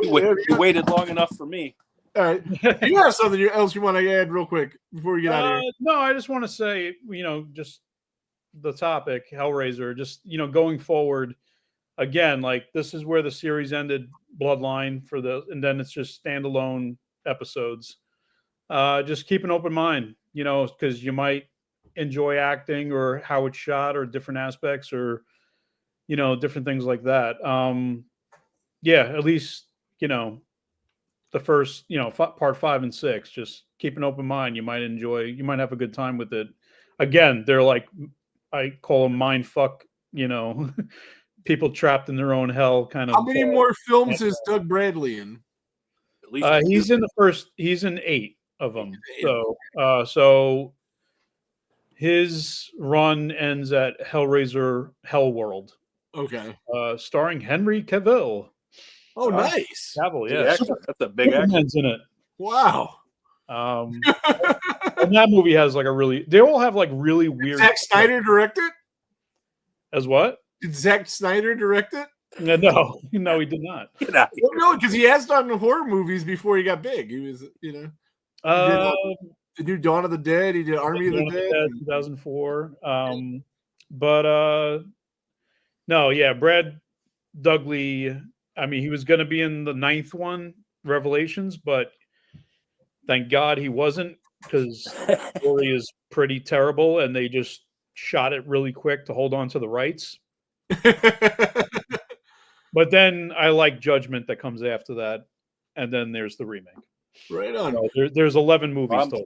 waited long enough for me. All right. You have something else you want to add real quick before we get out of here? No, I just want to say, just the topic, Hellraiser, just, going forward, again, like this is where the series ended, Bloodline and then it's just standalone episodes. Just keep an open mind, because you might enjoy acting or how it's shot or different aspects or different things like that. Yeah, at least the first part 5 and 6. Just keep an open mind. You might have a good time with it. Again, they're like, I call them mind fuck. People trapped in their own hell. Kind of. How many more films is Doug Bradley in? At least He's in the first. He's in 8 of them. So his run ends at Hellraiser Hellworld. Okay. Starring Henry Cavill. Oh, nice. Cavill, yeah. That's a big action. Superman's in it. Wow. And that movie has like they all have like really weird. Zack Snyder direct it? As what? Did Zack Snyder direct it? No, he did not. Get out of here. Well, no, because he has done horror movies before he got big. He was, he did the new Dawn of the Dead. He did Army of the Dead. 2004. No, yeah, Brad Dudley. I mean, he was going to be in the 9th one, Revelations, but thank God he wasn't, because the story is pretty terrible, and they just shot it really quick to hold on to the rights. But then I like Judgment that comes after that, and then there's the remake. Right on. So there's 11 movies total.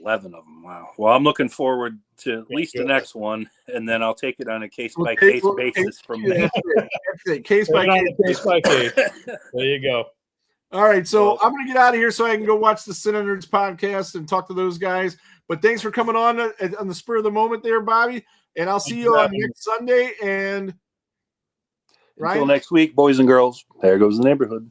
11 of them. Wow. Well, I'm looking forward to at least the next one, and then I'll take it on a case-by-case basis from there. That's it. Case by case. There you go. All right, so I'm going to get out of here so I can go watch the Cine Nerds podcast and talk to those guys. But thanks for coming on the spur of the moment there, Bobby. And I'll see you on next Sunday. And Until next week, boys and girls, there goes the neighborhood.